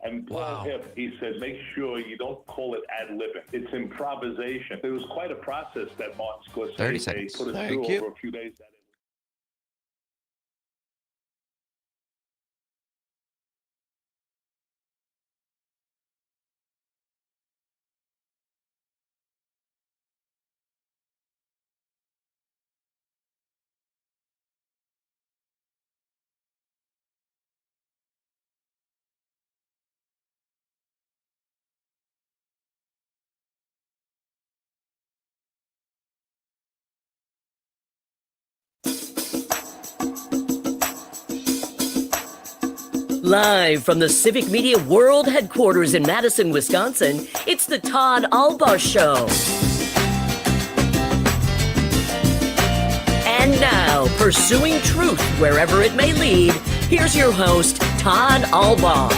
And Paul Hip, he said, make sure you don't call it ad-libbing. It's improvisation. It was quite a process that Martin Scorsese put us through over a few days. Live from the Civic Media World Headquarters in Madison, Wisconsin, it's the Todd Allbaugh Show. And now, pursuing truth wherever it may lead, here's your host, Todd Allbaugh.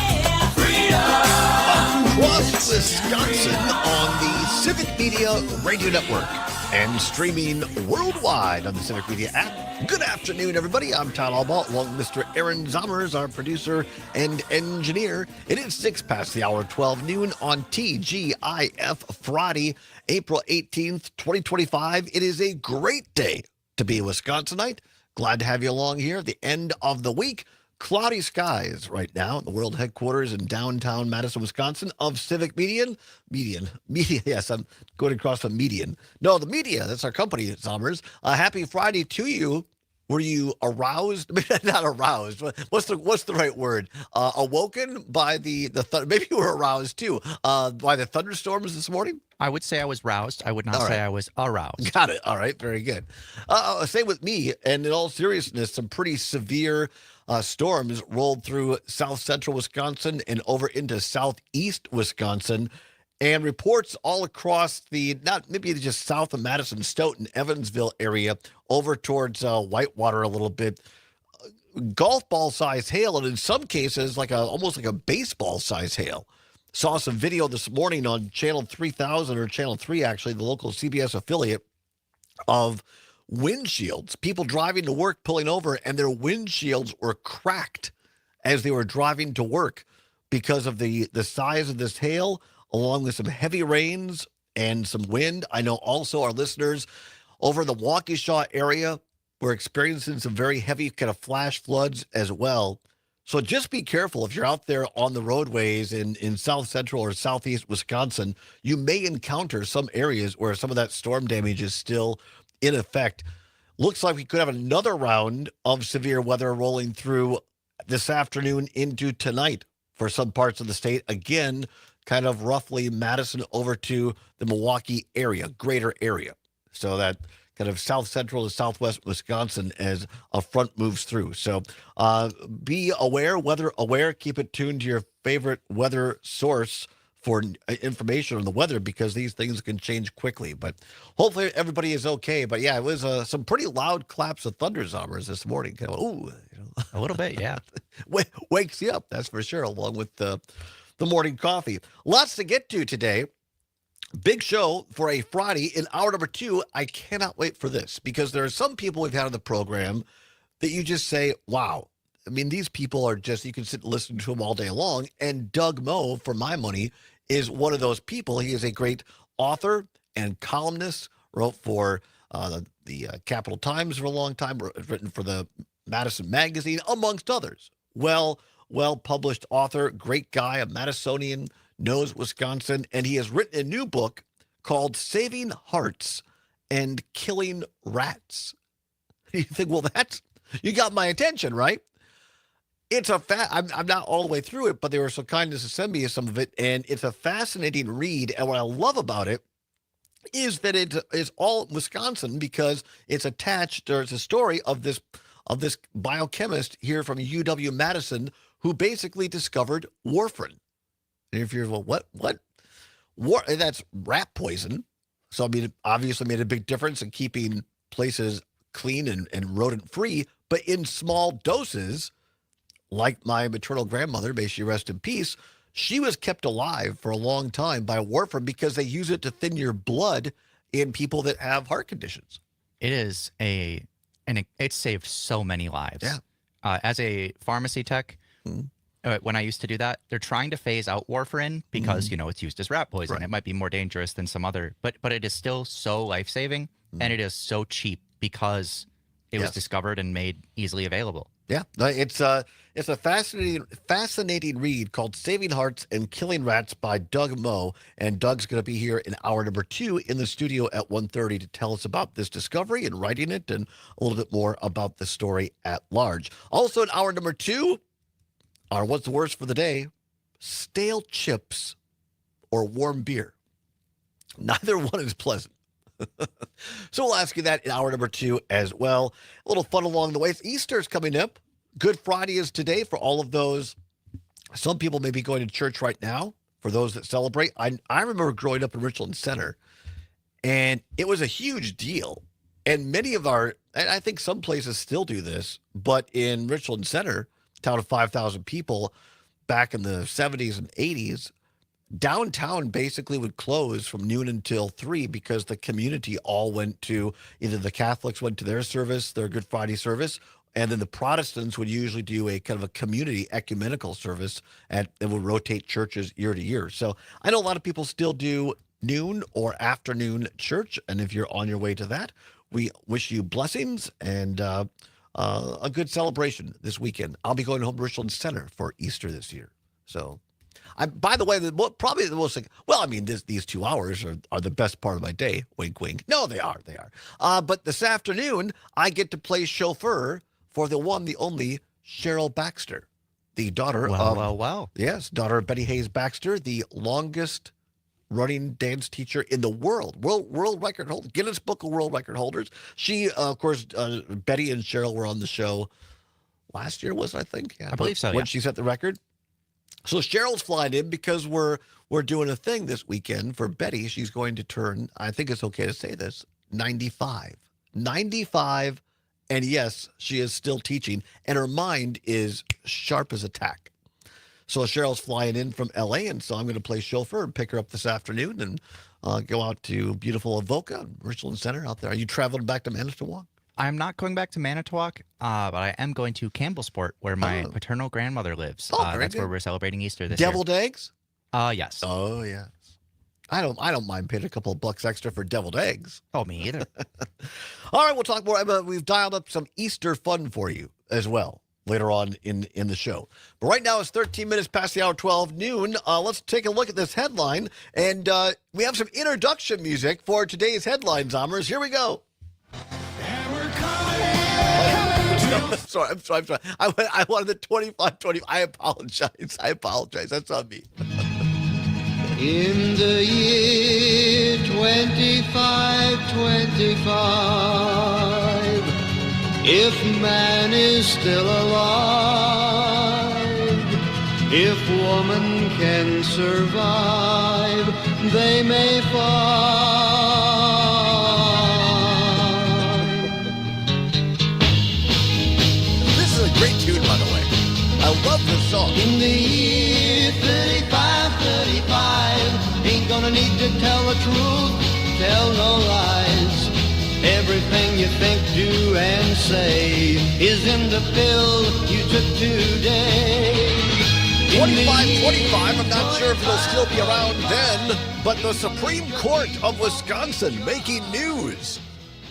Across Wisconsin on the Civic Media Radio Network and streaming worldwide on the Civic Media app. Good afternoon, everybody. I'm Todd Allbaugh, along with Mr. Aaron Zommers, our producer and engineer. It is 6 past the hour, 12 noon on TGIF Friday, April 18th, 2025. It is a great day to be a Wisconsinite. Glad to have you along here at the end of the week. Cloudy skies right now at the world headquarters in downtown Madison, Wisconsin of Civic Media. Yes, I'm going across from Median. No, the media, that's our company, Zommers. Happy Friday to you. Were you aroused? Not aroused. What's the right word? Awoken by the maybe you were aroused too by the thunderstorms this morning? I would say I was roused. I would not say I was aroused. Got it. All right. Very good. Same with me. And in all seriousness, some pretty severe storms rolled through south central Wisconsin and over into southeast Wisconsin. And reports all across not maybe just south of Madison, Stoughton, Evansville area, over towards Whitewater a little bit. Golf ball size hail, and in some cases, almost like a baseball size hail. Saw some video this morning on Channel 3000, or Channel 3, actually, the local CBS affiliate, of windshields. People driving to work, pulling over, and their windshields were cracked as they were driving to work because of the size of this hail, along with some heavy rains and some wind. I know also our listeners over the Waukesha area were experiencing some very heavy kind of flash floods as well. So just be careful if you're out there on the roadways in south central or southeast Wisconsin. You may encounter some areas where some of that storm damage is still in effect. Looks like we could have another round of severe weather rolling through this afternoon into tonight for some parts of the state. Again, kind of roughly Madison over to the Milwaukee area, greater area. So that kind of south central to southwest Wisconsin as a front moves through. So be aware, weather aware, keep it tuned to your favorite weather source for information on the weather, because these things can change quickly. But hopefully everybody is okay. But yeah, it was some pretty loud claps of thunder, Zommers, this morning. Kind of, ooh, a little bit, yeah. Wakes you up, that's for sure, along with the morning coffee. Lots to get to today. Big show for a Friday in hour number 2. I cannot wait for this, because there are some people we've had on the program that you just say, wow. I mean, these people are just, you can sit and listen to them all day long. And Doug Moe, for my money, is one of those people. He is a great author and columnist, wrote for the Capital Times for a long time, written for the Madison Magazine, amongst others. Well-published author, great guy, a Madisonian, knows Wisconsin, and he has written a new book called Saving Hearts and Killing Rats. You think, well, you got my attention, right? It's I'm not all the way through it, but they were so kind as to send me some of it, and it's a fascinating read. And what I love about it is that it is all Wisconsin, because it's attached. There's a story of this biochemist here from UW-Madison who basically discovered warfarin. And if you're, well, what? That's rat poison. So, I mean, it obviously made a big difference in keeping places clean and rodent-free, but in small doses, like my maternal grandmother, may she rest in peace, she was kept alive for a long time by warfarin because they use it to thin your blood in people that have heart conditions. It is it saved so many lives. Yeah. As a pharmacy tech, when I used to do that, they're trying to phase out warfarin because, it's used as rat poison. Right. It might be more dangerous than some other, but it is still so life-saving and it is so cheap because it was discovered and made easily available. Yeah, it's a fascinating read called Saving Hearts and Killing Rats by Doug Moe. And Doug's going to be here in hour number 2 in the studio at 1:30 to tell us about this discovery and writing it and a little bit more about the story at large. Also in hour number 2, our What's the Worst for the Day, stale chips or warm beer. Neither one is pleasant. So we'll ask you that in hour number 2 as well. A little fun along the way. Easter's coming up. Good Friday is today for all of those. Some people may be going to church right now for those that celebrate. I remember growing up in Richland Center, and it was a huge deal. And many of and I think some places still do this, but in Richland Center, town of 5,000 people, back in the 70s and 80s, downtown basically would close from noon until 3 because the community all went to, either the Catholics went to their service, their Good Friday service, and then the Protestants would usually do a kind of a community ecumenical service, and it would rotate churches year to year. So I know a lot of people still do noon or afternoon church, and if you're on your way to that, we wish you blessings and a good celebration this weekend. I'll be going home to Richland Center for Easter this year. So by the way, probably the most, these 2 hours are the best part of my day. Wink, wink. No, they are. But this afternoon, I get to play chauffeur for the one, the only Cheryl Baxter, the daughter daughter of Betty Hayes Baxter, the longest running dance teacher in the world record holder, Guinness Book of World Record holders. She, of course, Betty and Cheryl were on the show last year, I think? Yeah, I believe so, when she set the record. So Cheryl's flying in because we're doing a thing this weekend for Betty. She's going to turn, I think it's okay to say this, 95. 95, and yes, she is still teaching, and her mind is sharp as a tack. So Cheryl's flying in from L.A., and so I'm going to play chauffeur and pick her up this afternoon and go out to beautiful Avoca, Richland Center out there. Are you traveling back to Manitowoc? I'm not going back to Manitowoc, but I am going to Campbellsport, where my paternal grandmother lives. That's where we're celebrating Easter this year. Deviled eggs? Yes. Oh, yes. I don't mind paying a couple of bucks extra for deviled eggs. Oh, me either. All right, we'll talk more. We've dialed up some Easter fun for you as well later on in the show. But right now it's 13 minutes past the hour 12 noon. Let's take a look at this headline, and we have some introduction music for today's headline, Zombers. Here we go. I'm sorry. I wanted the 25-20. I apologize. That's on me. In the year 2525, if man is still alive, if woman can survive, they may find. Great tune, by the way. I love this song. In the year 35, ain't gonna need to tell the truth, tell no lies. Everything you think, do, and say is in the pill you took today. 25-25, I'm not sure if it'll still be around then, but the Supreme Court of Wisconsin making news.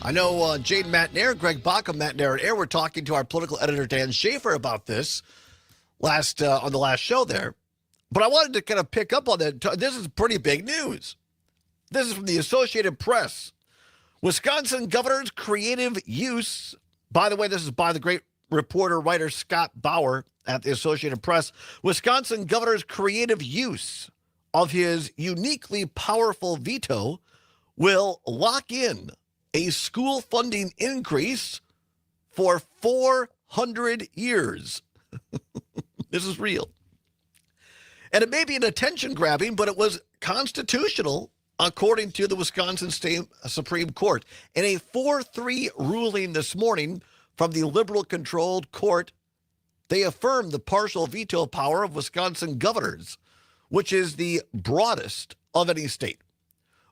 I know Jade Matnair, Greg Bach of Matnair and Air were talking to our political editor, Dan Schaefer, about this on the last show there. But I wanted to kind of pick up on that. This is pretty big news. This is from the Associated Press. Wisconsin governor's creative use. By the way, this is by the great reporter, writer Scott Bauer at the Associated Press. Wisconsin governor's creative use of his uniquely powerful veto will lock in a school funding increase for 400 years. This is real. And it may be an attention grabbing, but it was constitutional according to the Wisconsin State Supreme Court. In a 4-3 ruling this morning from the liberal-controlled court, they affirmed the partial veto power of Wisconsin governors, which is the broadest of any state.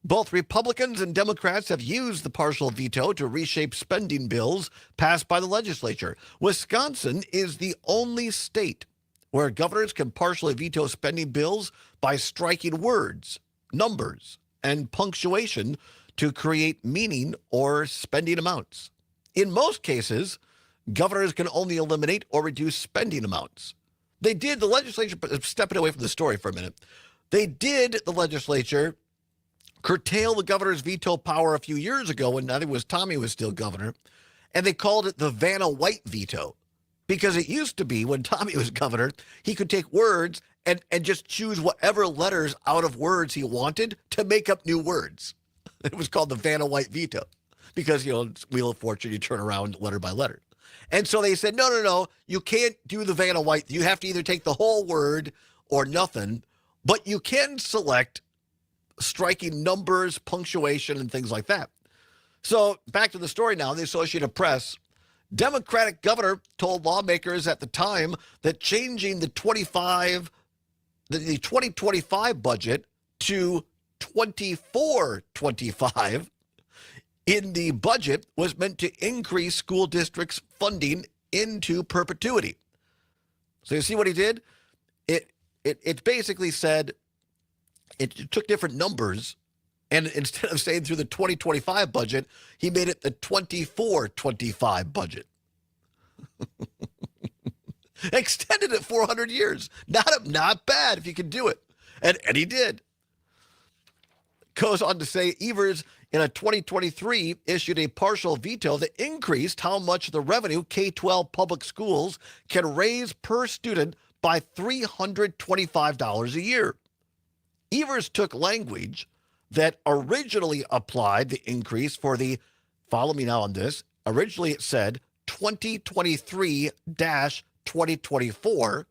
Both Republicans and Democrats have used the partial veto to reshape spending bills passed by the legislature. Wisconsin is the only state where governors can partially veto spending bills by striking words, numbers, and punctuation to create meaning or spending amounts. In most cases, governors can only eliminate or reduce spending amounts. The legislature, stepping away from the story for a minute, the legislature curtail the governor's veto power a few years ago when I think it was Tommy was still governor, and they called it the Vanna White veto. Because it used to be when Tommy was governor, he could take words and just choose whatever letters out of words he wanted to make up new words. It was called the Vanna White veto because, it's Wheel of Fortune, you turn around letter by letter. And so they said, no, you can't do the Vanna White. You have to either take the whole word or nothing, but you can select striking numbers, punctuation, and things like that. So back to the story now, the Associated Press. Democratic governor told lawmakers at the time that changing the 2025 budget to 24-25 in the budget was meant to increase school districts' funding into perpetuity. So you see what he did? It basically said it took different numbers, and instead of saying through the 2025 budget, he made it the 24-25 budget. Extended it 400 years. Not bad if you could do it. And he did. Goes on to say Evers in a 2023 issued a partial veto that increased how much the revenue K-12 public schools can raise per student by $325 a year. Evers took language that originally applied the increase for the, follow me now on this, originally it said 2023-2024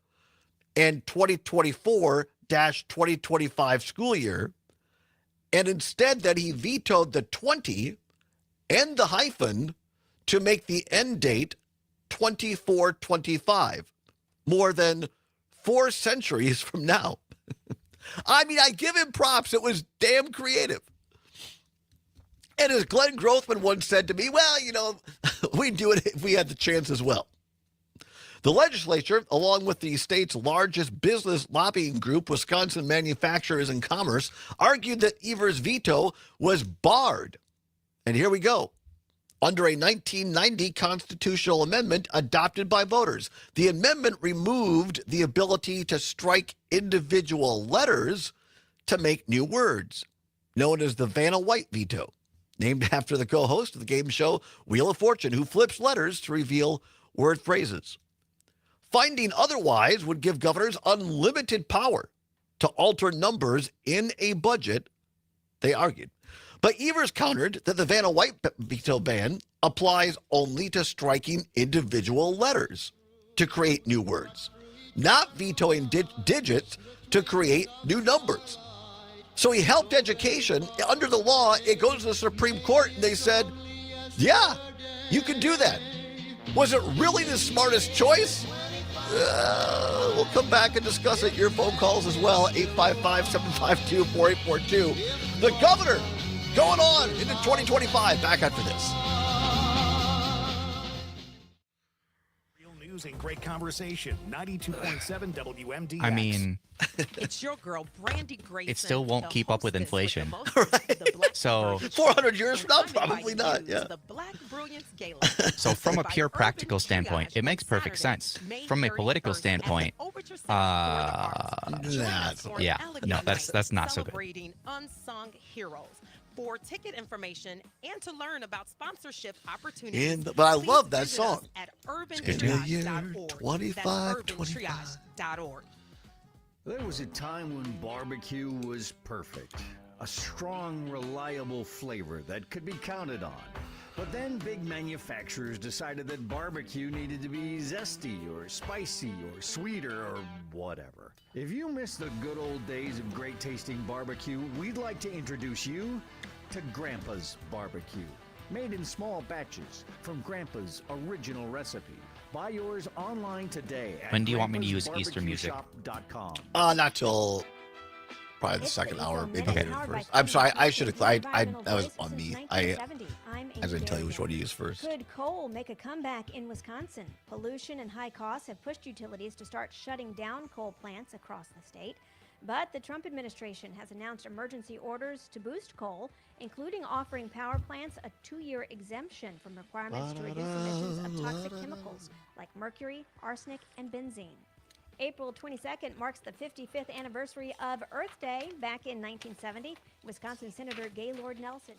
and 2024-2025 school year, and instead that he vetoed the 20 and the hyphen to make the end date 24-25, more than 4 centuries from now. I mean, I give him props. It was damn creative. And as Glenn Grothman once said to me, well, we'd do it if we had the chance as well. The legislature, along with the state's largest business lobbying group, Wisconsin Manufacturers and Commerce, argued that Evers' veto was barred. And here we go. Under a 1990 constitutional amendment adopted by voters, the amendment removed the ability to strike individual letters to make new words, known as the Vanna White veto, named after the co-host of the game show Wheel of Fortune, who flips letters to reveal word phrases. Finding otherwise would give governors unlimited power to alter numbers in a budget, they argued. But Evers countered that the Vanna White veto ban applies only to striking individual letters to create new words, not vetoing digits to create new numbers. So he helped education. Under the law, it goes to the Supreme Court, and they said, yeah, you can do that. Was it really the smartest choice? We'll come back and discuss it. Your phone calls as well, 855-752-4842. The governor going on into 2025. Back after this. Real news and great conversation. 92.7 WMDX. I mean, it's your girl, Brandy Grayson. it still won't keep up with inflation. So 400 years from now, probably not. Yeah. The Black Brilliance Gala. So from a pure practical standpoint, it makes perfect sense. From a political standpoint, yeah, no, that's not so good. Celebrating unsung heroes. For ticket information and to learn about sponsorship opportunities, But I love that song. At urbantriage.org. 25. There was a time when barbecue was perfect. A strong, reliable flavor that could be counted on. But then big manufacturers decided that barbecue needed to be zesty or spicy or sweeter or whatever. If you miss the good old days of great tasting barbecue, we'd like to introduce you to Grandpa's Barbecue. Made in small batches from Grandpa's original recipe. Buy yours online today at When do you want me to use Easter music? Not till probably the second hour, maybe later first. I'm sorry, I should have. That was on me. As I tell you which one to use first. Could coal make a comeback in Wisconsin? Pollution and high costs have pushed utilities to start shutting down coal plants across the state. But the Trump administration has announced emergency orders to boost coal, including offering power plants a 2-year exemption from requirements to reduce emissions of toxic chemicals like mercury, arsenic, and benzene. April 22nd marks the 55th anniversary of Earth Day. Back in 1970, Wisconsin Senator Gaylord Nelson.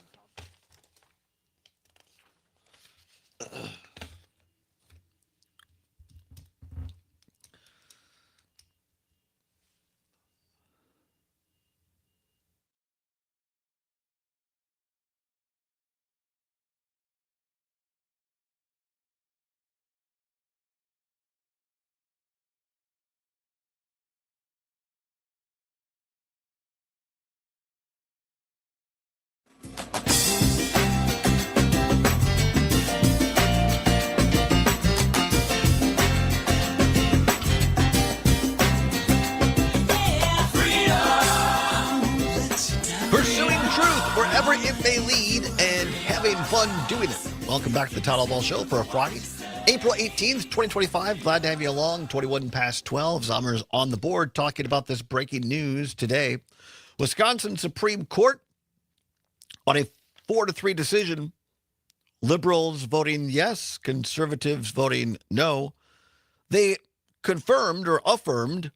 Wherever it may lead, and having fun doing it. Welcome back to the Todd Allbaugh Show for a Friday, April 18th, 2025. Glad to have you along. 21 past 12. Zommer's on the board talking about this breaking news today. Wisconsin Supreme Court on a 4-3 decision. Liberals voting yes, conservatives voting no. They confirmed or affirmed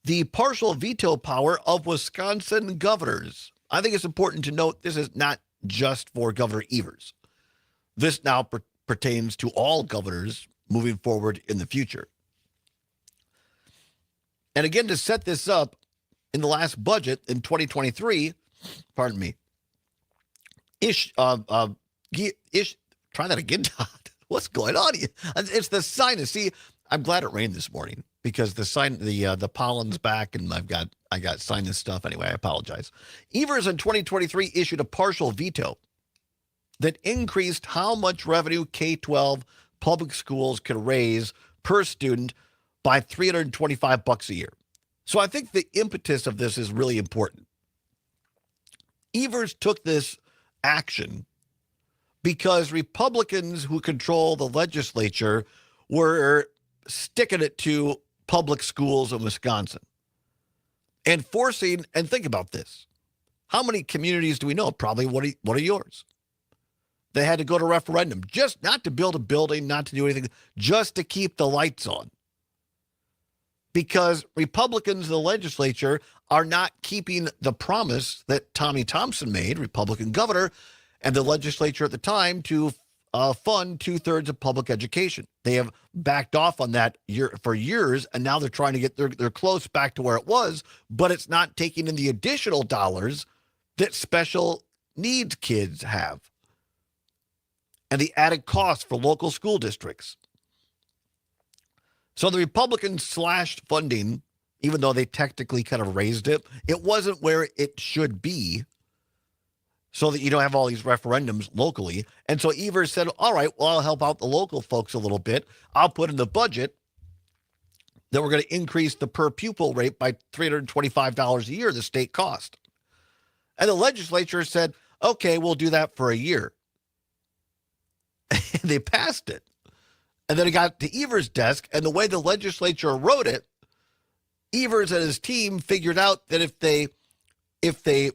the partial veto power of Wisconsin governors. I think it's important to note this is not just for Governor Evers. This now pertains to all governors moving forward in the future. And again, to set this up, in the last budget in 2023, pardon me, try that again, Todd. What's going on here? It's the sinus. See, I'm glad it rained this morning because the pollen's back and I got sinus stuff. Anyway, I apologize. Evers in 2023 issued a partial veto that increased how much revenue K-12 public schools could raise per student by $325 a year. So I think the impetus of this is really important. Evers took this action because Republicans who control the legislature were sticking it to public schools in Wisconsin and forcing, and think about this. How many communities do we know? Probably one of yours. They had to go to referendum, just not to build a building, not to do anything, just to keep the lights on. Because Republicans in the legislature are not keeping the promise that Tommy Thompson made, Republican governor, and the legislature at the time to fund 2/3 of public education. They have backed off on that for years, and now they're trying to get they're close back to where it was, but it's not taking in the additional dollars that special needs kids have and the added cost for local school districts. So the Republicans slashed funding, even though they technically kind of raised it. It wasn't where it should be, so that you don't have all these referendums locally. And so Evers said, all right, well, I'll help out the local folks a little bit. I'll put in the budget that we're going to increase the per pupil rate by $325 a year, the state cost. And the legislature said, okay, we'll do that for a year. And they passed it. And then it got to Evers' desk, and the way the legislature wrote it, Evers and his team figured out that if they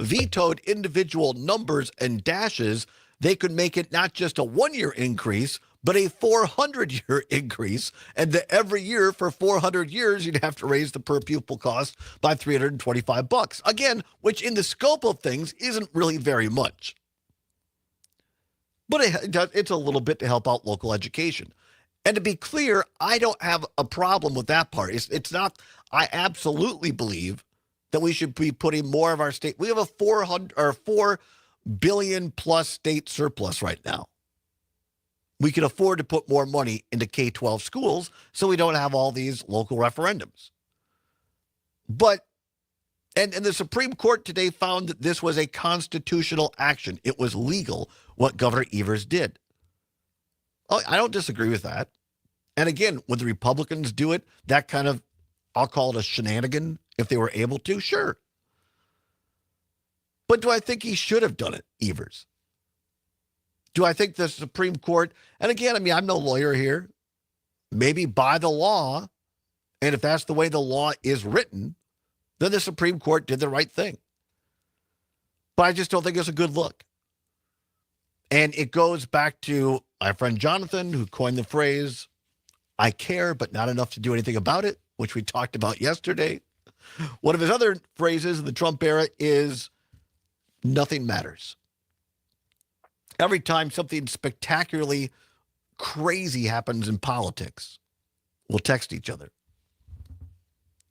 vetoed individual numbers and dashes, they could make it not just a 1-year increase, but a 400-year increase. And that every year for 400 years, you'd have to raise the per pupil cost by $325. Again, which in the scope of things isn't really very much. But it's a little bit to help out local education. And to be clear, I don't have a problem with that part. It's not, I absolutely believe that we should be putting more of our state. We have a $4 billion plus state surplus right now. We can afford to put more money into K-12 schools so we don't have all these local referendums. But, and the Supreme Court today found that this was a constitutional action. It was legal what Governor Evers did. Oh, I don't disagree with that. And again, would the Republicans do it? That kind of, I'll call it a shenanigan, if they were able to, sure. But do I think he should have done it, Evers? Do I think the Supreme Court, and again, I mean, I'm no lawyer here, maybe by the law, and if that's the way the law is written, then the Supreme Court did the right thing. But I just don't think it's a good look. And it goes back to my friend Jonathan, who coined the phrase, I care, but not enough to do anything about it, which we talked about yesterday. One of his other phrases in the Trump era is, nothing matters. Every time something spectacularly crazy happens in politics, we'll text each other.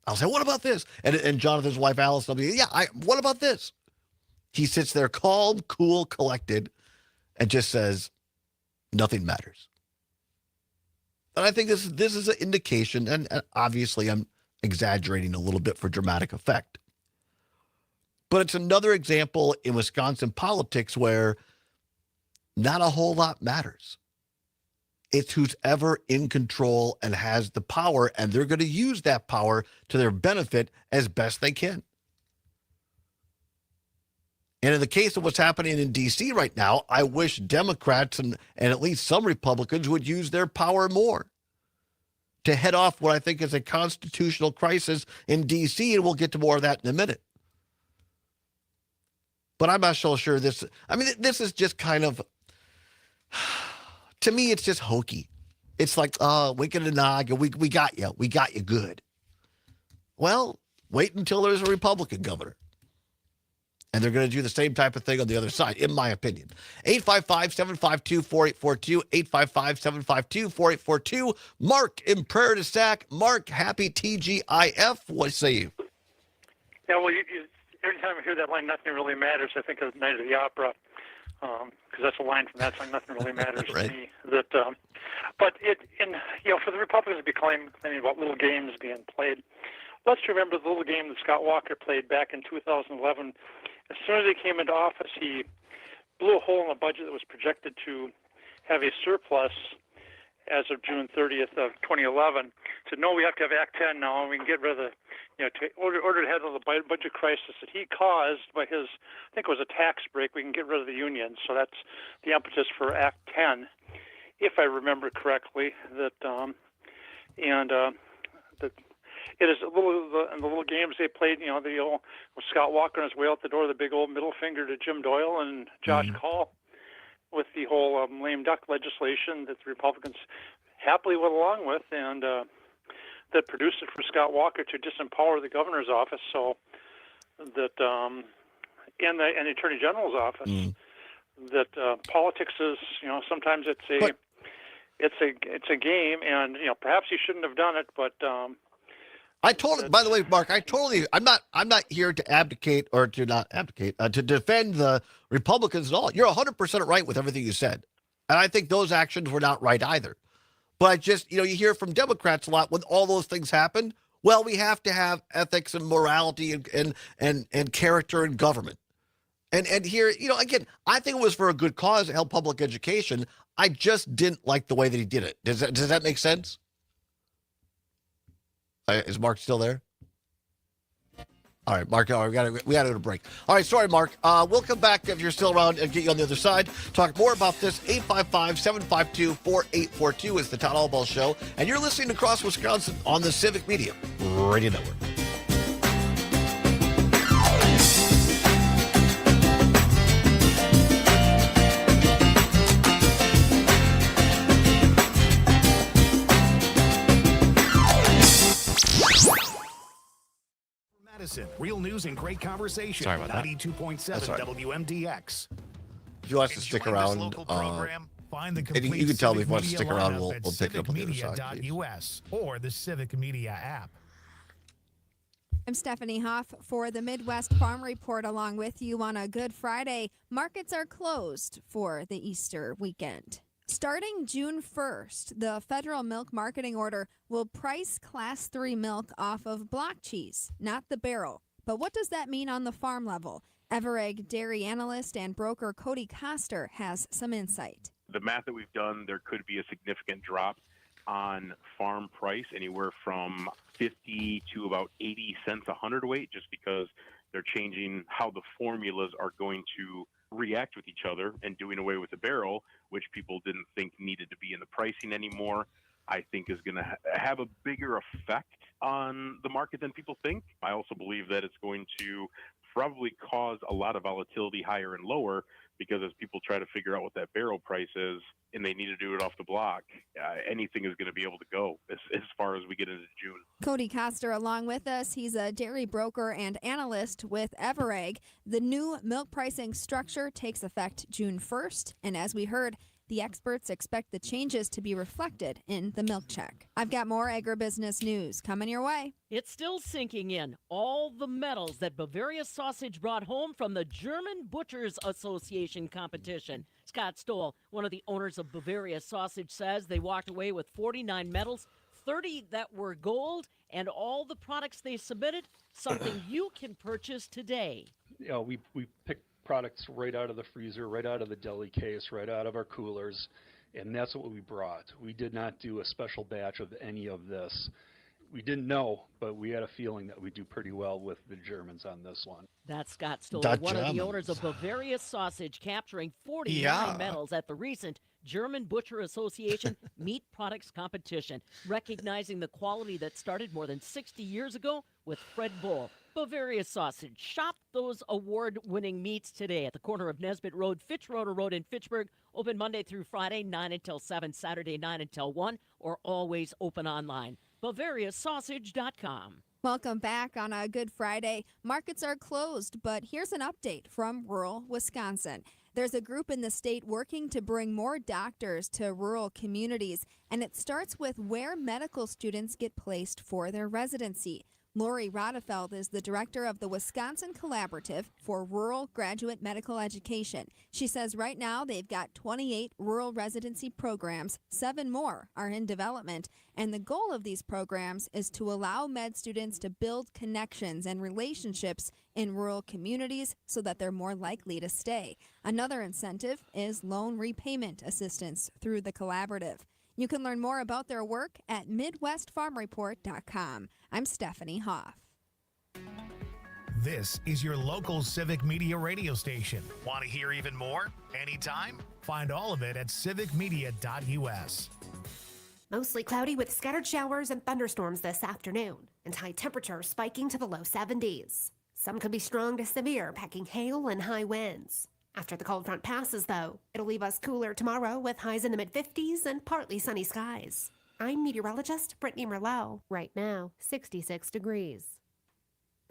I'll say, what about this? And Jonathan's wife, Alice, will be, what about this? He sits there calm, cool, collected, and just says, nothing matters. And I think this is an indication, and obviously I'm exaggerating a little bit for dramatic effect, but it's another example in Wisconsin politics where not a whole lot matters. It's who's ever in control and has the power, and they're going to use that power to their benefit as best they can. And in the case of what's happening in D.C. right now, I wish Democrats and at least some Republicans would use their power more to head off what I think is a constitutional crisis in D.C., and we'll get to more of that in a minute. But I'm not so sure this is just kind of, to me, it's just hokey. It's like, wink and a nod, we got you. We got you good. Well, wait until there's a Republican governor. And they're going to do the same type of thing on the other side, in my opinion. 855-752-4842, 855-752-4842. Mark in Prairie du Sac. Mark, happy TGIF. What say you? Yeah, well, every time I hear that line, nothing really matters, I think of Night of the Opera, because that's a line from that song, nothing really matters right. to me. But for the Republicans to be complaining about little games being played, let's remember the little game that Scott Walker played back in 2011. As soon as he came into office, he blew a hole in the budget that was projected to have a surplus as of June 30th of 2011. Said, no, we have to have Act 10 now, and we can get rid of to order to handle the budget crisis that he caused by his, I think it was a tax break. We can get rid of the unions. So that's the impetus for Act 10, if I remember correctly. It is the little games they played, with Scott Walker on his way out the door, the big old middle finger to Jim Doyle and Josh Call with the whole lame duck legislation that the Republicans happily went along with, and that produced it for Scott Walker to disempower the governor's office, so that and the Attorney General's office. That politics is, sometimes it's a game, and perhaps he shouldn't have done it, but. By the way, Mark, I'm not here to abdicate or to not abdicate, to defend the Republicans at all. You're 100% right with everything you said. And I think those actions were not right either. But I just, you hear from Democrats a lot when all those things happen. Well, we have to have ethics and morality and character in government. And here, again, I think it was for a good cause to help public education. I just didn't like the way that he did it. Does that make sense? Is Mark still there? All right, Mark, we got to go to break. All right, sorry, Mark. We'll come back if you're still around and get you on the other side. Talk more about this. 855-752-4842 is the Todd Allbaugh Show. And you're listening to Cross Wisconsin on the Civic Media Radio Network. Madison, real news and great conversation. Sorry about that. 92.7 WMDX. If you want us to stick around, find the and you can tell me if you want to stick around, we'll pick it up on the other side. US or the Civic Media app. I'm Stephanie Hoff for the Midwest Farm Report along with you on a Good Friday. Markets are closed for the Easter weekend. Starting June 1st, the federal milk marketing order will price Class 3 milk off of block cheese, not the barrel. But what does that mean on the farm level? Everegg dairy analyst and broker Cody Koster has some insight. The math that we've done, there could be a significant drop on farm price, anywhere from 50 to about 80 cents a hundredweight, just because they're changing how the formulas are going to react with each other, and doing away with the barrel, which people didn't think needed to be in the pricing anymore, I think is going to have a bigger effect on the market than people think. I also believe that it's going to probably cause a lot of volatility higher and lower, because as people try to figure out what that barrel price is and they need to do it off the block, anything is going to be able to go as far as we get into June. Cody Coster along with us. He's a dairy broker and analyst with Everegg. The new milk pricing structure takes effect June 1st, and as we heard, the experts expect the changes to be reflected in the milk check. I've got more agribusiness news coming your way. It's still sinking in. All the medals that Bavaria Sausage brought home from the German Butchers Association competition. Scott Stoll, one of the owners of Bavaria Sausage, says they walked away with 49 medals, 30 that were gold, and all the products they submitted, something you can purchase today. We picked products right out of the freezer, right out of the deli case, right out of our coolers, and that's what we brought. We did not do a special batch of any of this. We didn't know, but we had a feeling that we'd do pretty well with the Germans on this one. That's Scott Stoll, one of the owners of Bavaria Sausage, capturing 49 medals at the recent German Butcher Association Meat Products Competition, recognizing the quality that started more than 60 years ago with Fred Bull. Bavaria Sausage. Shop those award-winning meats today at the corner of Nesbitt Road, Fitzroder Road in Fitchburg. Open Monday through Friday, 9 until 7, Saturday, 9 until 1, or always open online. BavariaSausage.com. Welcome back on a Good Friday. Markets are closed, but here's an update from rural Wisconsin. There's a group in the state working to bring more doctors to rural communities, and it starts with where medical students get placed for their residency. Lori Rodefeld is the director of the Wisconsin Collaborative for Rural Graduate Medical Education. She says right now they've got 28 rural residency programs, 7 more are in development, and the goal of these programs is to allow med students to build connections and relationships in rural communities so that they're more likely to stay. Another incentive is loan repayment assistance through the Collaborative. You can learn more about their work at MidwestFarmReport.com. I'm Stephanie Hoff. This is your local civic media radio station. Want to hear even more? Anytime? Find all of it at civicmedia.us. Mostly cloudy with scattered showers and thunderstorms this afternoon, and high temperatures spiking to the low 70s. Some could be strong to severe, packing hail and high winds. After the cold front passes, though, it'll leave us cooler tomorrow with highs in the mid-50s and partly sunny skies. I'm meteorologist Brittany Merlot. Right now, 66 degrees.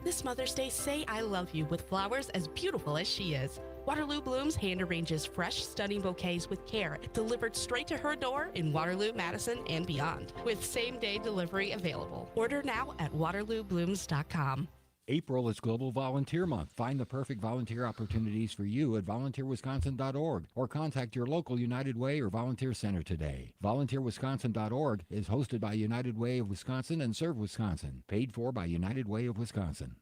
This Mother's Day, say I love you with flowers as beautiful as she is. Waterloo Blooms hand arranges fresh, stunning bouquets with care, delivered straight to her door in Waterloo, Madison, and beyond, with same-day delivery available. Order now at waterlooblooms.com. April is Global Volunteer Month. Find the perfect volunteer opportunities for you at volunteerwisconsin.org or contact your local United Way or Volunteer Center today. Volunteerwisconsin.org is hosted by United Way of Wisconsin and Serve Wisconsin, paid for by United Way of Wisconsin.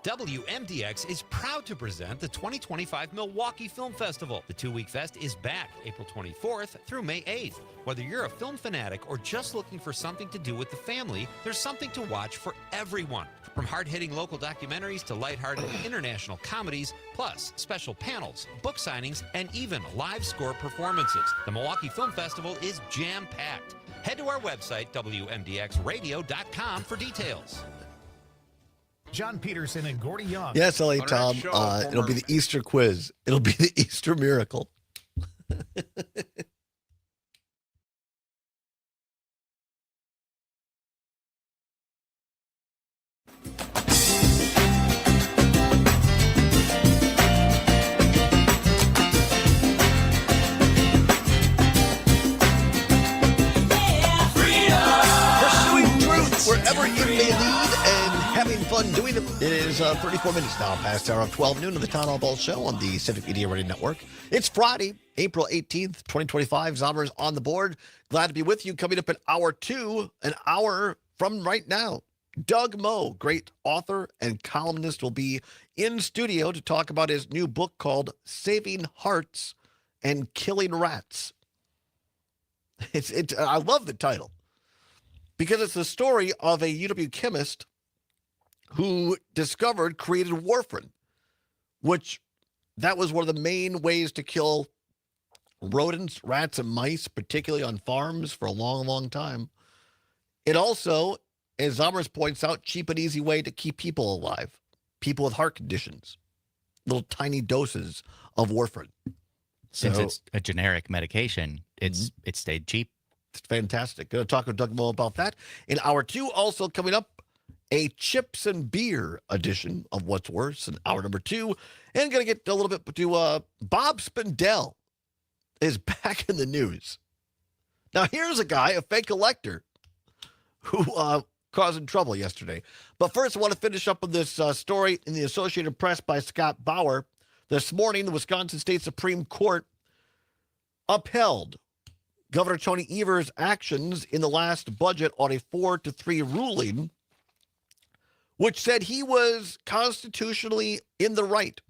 WMDX is proud to present the 2025 Milwaukee Film Festival. The 2-week fest is back April 24th through May 8th. Whether you're a film fanatic or just looking for something to do with the family, there's something to watch for everyone. From hard-hitting local documentaries to lighthearted international comedies, plus special panels, book signings, and even live score performances. The Milwaukee Film Festival is jam-packed. Head to our website, WMDXradio.com, for details. John Peterson and Gordy Young. Yes, L.A. Tom. It'll be the Easter quiz. It'll be the Easter miracle. Pursuing truth wherever it may lead and having fun doing it. It is 34 minutes now past the hour of 12 noon of the Todd Allbaugh Show on the Civic Media Radio Network. It's Friday, April 18th, 2025. Zombers on the board. Glad to be with you. Coming up in hour 2, an hour from right now. Doug Moe, great author and columnist, will be in studio to talk about his new book called Saving Hearts and Killing Rats. I love the title because it's the story of a UW chemist who created warfarin, which that was one of the main ways to kill rodents, rats, and mice, particularly on farms, for a long, long time. It also, as Zommers points out, cheap and easy way to keep people alive, people with heart conditions, little tiny doses of warfarin. Since it's a generic medication, it stayed cheap. It's fantastic. Going to talk with Doug Moe about that. In hour 2, also coming up, a chips and beer edition of What's Worse in hour number 2. And going to get a little bit to Bob Spindell is back in the news. Now, here's a guy, a fake collector, who causing trouble yesterday. But first, I want to finish up with this story in the Associated Press by Scott Bauer. This morning, the Wisconsin State Supreme Court upheld Governor Tony Evers' actions in the last budget on a 4-3 ruling, which said he was constitutionally in the right,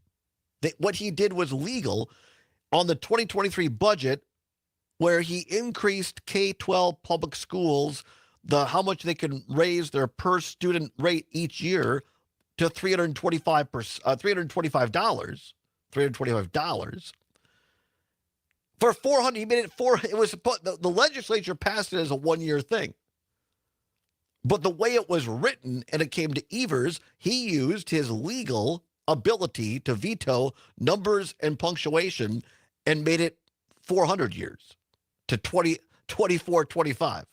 that what he did was legal on the 2023 budget, where he increased K-12 public schools, how much they can raise their per student rate each year to $325 for $400. He made it it was the legislature passed it as a 1-year thing. But the way it was written and it came to Evers, he used his legal ability to veto numbers and punctuation and made it 400 years to 24-25.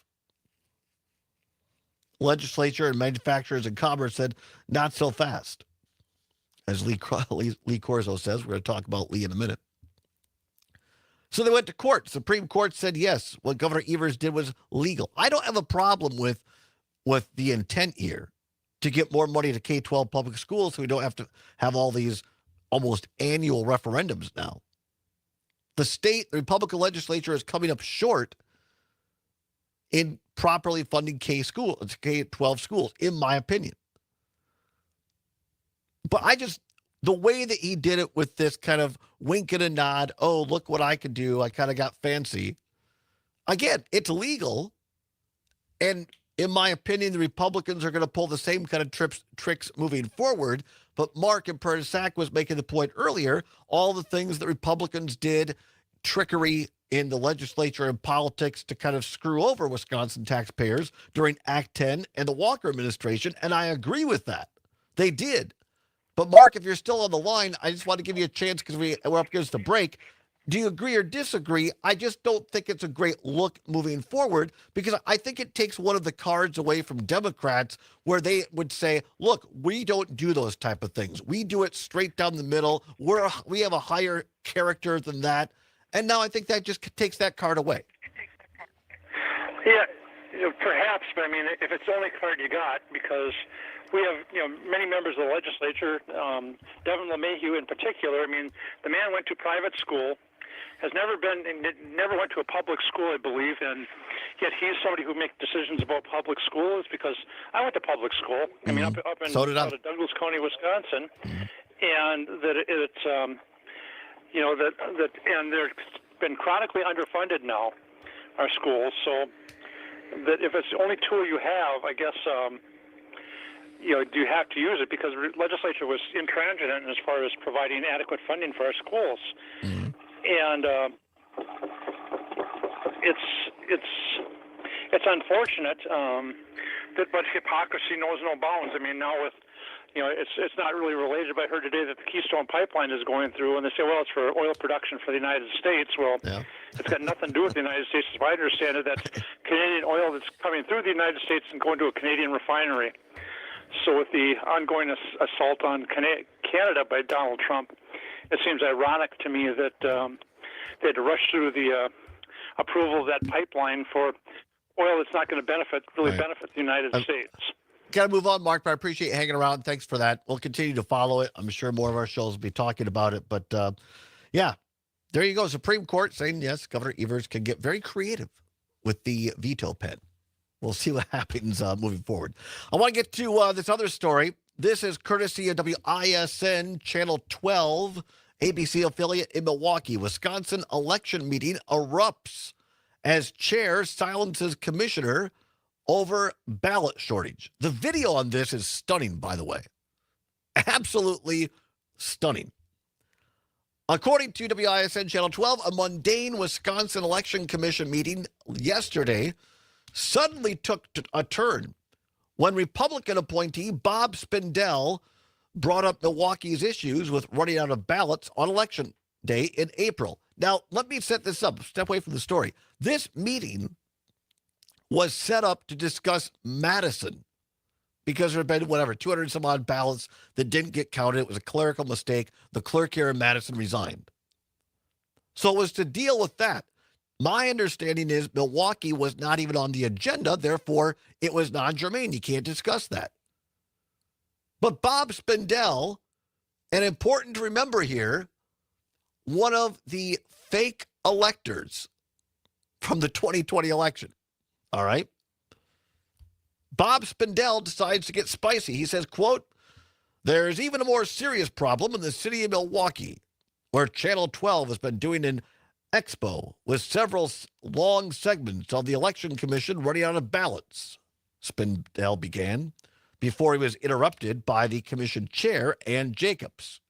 Legislature and manufacturers and commerce said, not so fast. As Lee Corzo says, we're going to talk about Lee in a minute. So they went to court. Supreme Court said, yes, what Governor Evers did was legal. I don't have a problem with the intent here to get more money to K-12 public schools so we don't have to have all these almost annual referendums now. The Republican legislature is coming up short in properly funding K-12 schools, in my opinion. But the way that he did it with this kind of wink and a nod, oh, look what I could do, I kind of got fancy. Again, it's legal. And in my opinion, the Republicans are going to pull the same kind of tricks moving forward. But Mark and Pernisak was making the point earlier, all the things that Republicans did, trickery in the legislature and politics to kind of screw over Wisconsin taxpayers during Act 10 and the Walker administration. And I agree with that. They did. But Mark, if you're still on the line, I just want to give you a chance because we're up against the break. Do you agree or disagree? I just don't think it's a great look moving forward because I think it takes one of the cards away from Democrats where they would say, look, we don't do those type of things. We do it straight down the middle. We have a higher character than that. And now I think that just takes that card away. Yeah, perhaps, but I mean, if it's the only card you got, because we have, many members of the legislature, Devin LeMahieu in particular. I mean, the man went to private school, never went to a public school, I believe, and yet he's somebody who makes decisions about public schools because I went to public school. I mean, up in Douglas County, Wisconsin, and that it's, and they're been chronically underfunded now, our schools. So that if it's the only tool you have, I guess. Do you have to use it because the legislature was intransigent as far as providing adequate funding for our schools, and it's unfortunate but hypocrisy knows no bounds. I mean, now with it's not really related, but I heard today that the Keystone Pipeline is going through, and they say, well, it's for oil production for the United States. Well, it's got nothing to do with the United States, as I understand it. That's Canadian oil that's coming through the United States and going to a Canadian refinery. So with the ongoing assault on Canada by Donald Trump, it seems ironic to me that they had to rush through the approval of that pipeline for oil that's not going to benefit the United States. Got to move on, Mark, but I appreciate you hanging around. Thanks for that. We'll continue to follow it. I'm sure more of our shows will be talking about it. But, yeah, there you go. Supreme Court saying, yes, Governor Evers can get very creative with the veto pen. We'll see what happens moving forward. I want to get to this other story. This is courtesy of WISN Channel 12, ABC affiliate in Milwaukee. Wisconsin election meeting erupts as chair silences commissioner over ballot shortage. The video on this is stunning, by the way. Absolutely stunning. According to WISN Channel 12, a mundane Wisconsin Election Commission meeting yesterday suddenly took a turn when Republican appointee Bob Spindell brought up Milwaukee's issues with running out of ballots on Election Day in April. Now, let me set this up. Step away from the story. This meeting was set up to discuss Madison because there had been, 200 some odd ballots that didn't get counted. It was a clerical mistake. The clerk here in Madison resigned. So it was to deal with that. My understanding is Milwaukee was not even on the agenda. Therefore, it was non-germane. You can't discuss that. But Bob Spindell, and important to remember here, one of the fake electors from the 2020 election. All right? Bob Spindell decides to get spicy. He says, quote, "There's even a more serious problem in the city of Milwaukee, where Channel 12 has been doing an expo with several long segments of the election commission running out of ballots," Spindell began, before he was interrupted by the commission chair, Ann Jacobs.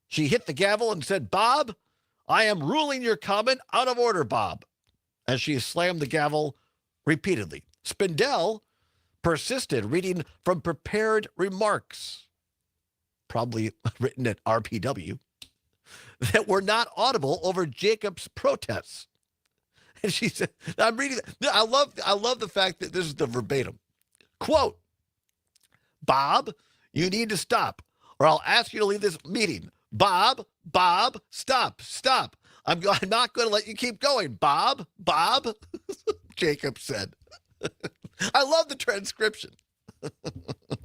She hit the gavel and said, "Bob, I am ruling your comment out of order, Bob," as she slammed the gavel repeatedly. Spindell persisted, reading from prepared remarks, probably written at RPW, that were not audible over Jacobs' protests. And she said, I'm reading, I love the fact that this is the verbatim. Quote, "Bob, you need to stop, or I'll ask you to leave this meeting. Bob, stop. I'm not going to let you keep going. Bob, Jacob said." I love the transcription.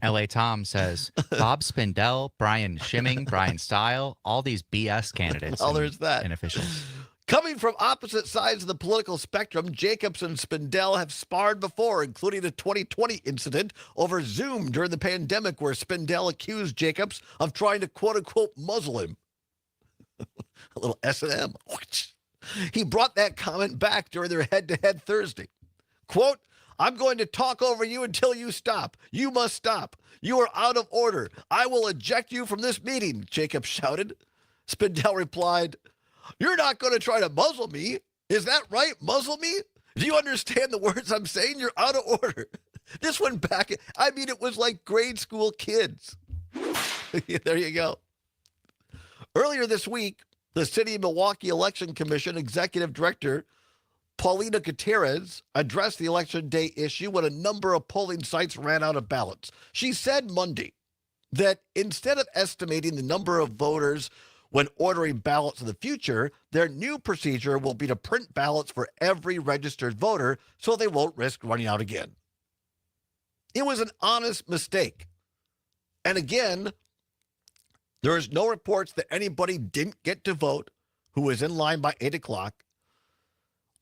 LA Tom says, Bob Spindell, Brian Schimming, Brian Stile, all these BS candidates. Well, there's that. And officials. Coming from opposite sides of the political spectrum, Jacobs and Spindell have sparred before, including a 2020 incident over Zoom during the pandemic where Spindell accused Jacobs of trying to quote-unquote muzzle him. A little S&M. He brought that comment back during their head-to-head Thursday. Quote, "I'm going to talk over you until you stop. You must stop. You are out of order. I will eject you from this meeting," Jacobs shouted. Spindell replied, "You're not going to try to muzzle me. Is that right? Muzzle me? Do you understand the words I'm saying? You're out of order." This went back. I mean, it was like grade school kids. There you go. Earlier this week, the City of Milwaukee Election Commission Executive Director Paulina Gutierrez addressed the Election Day issue when a number of polling sites ran out of ballots. She said Monday that instead of estimating the number of voters when ordering ballots in the future, their new procedure will be to print ballots for every registered voter so they won't risk running out again. It was an honest mistake. And again, there is no reports that anybody didn't get to vote who was in line by 8 o'clock.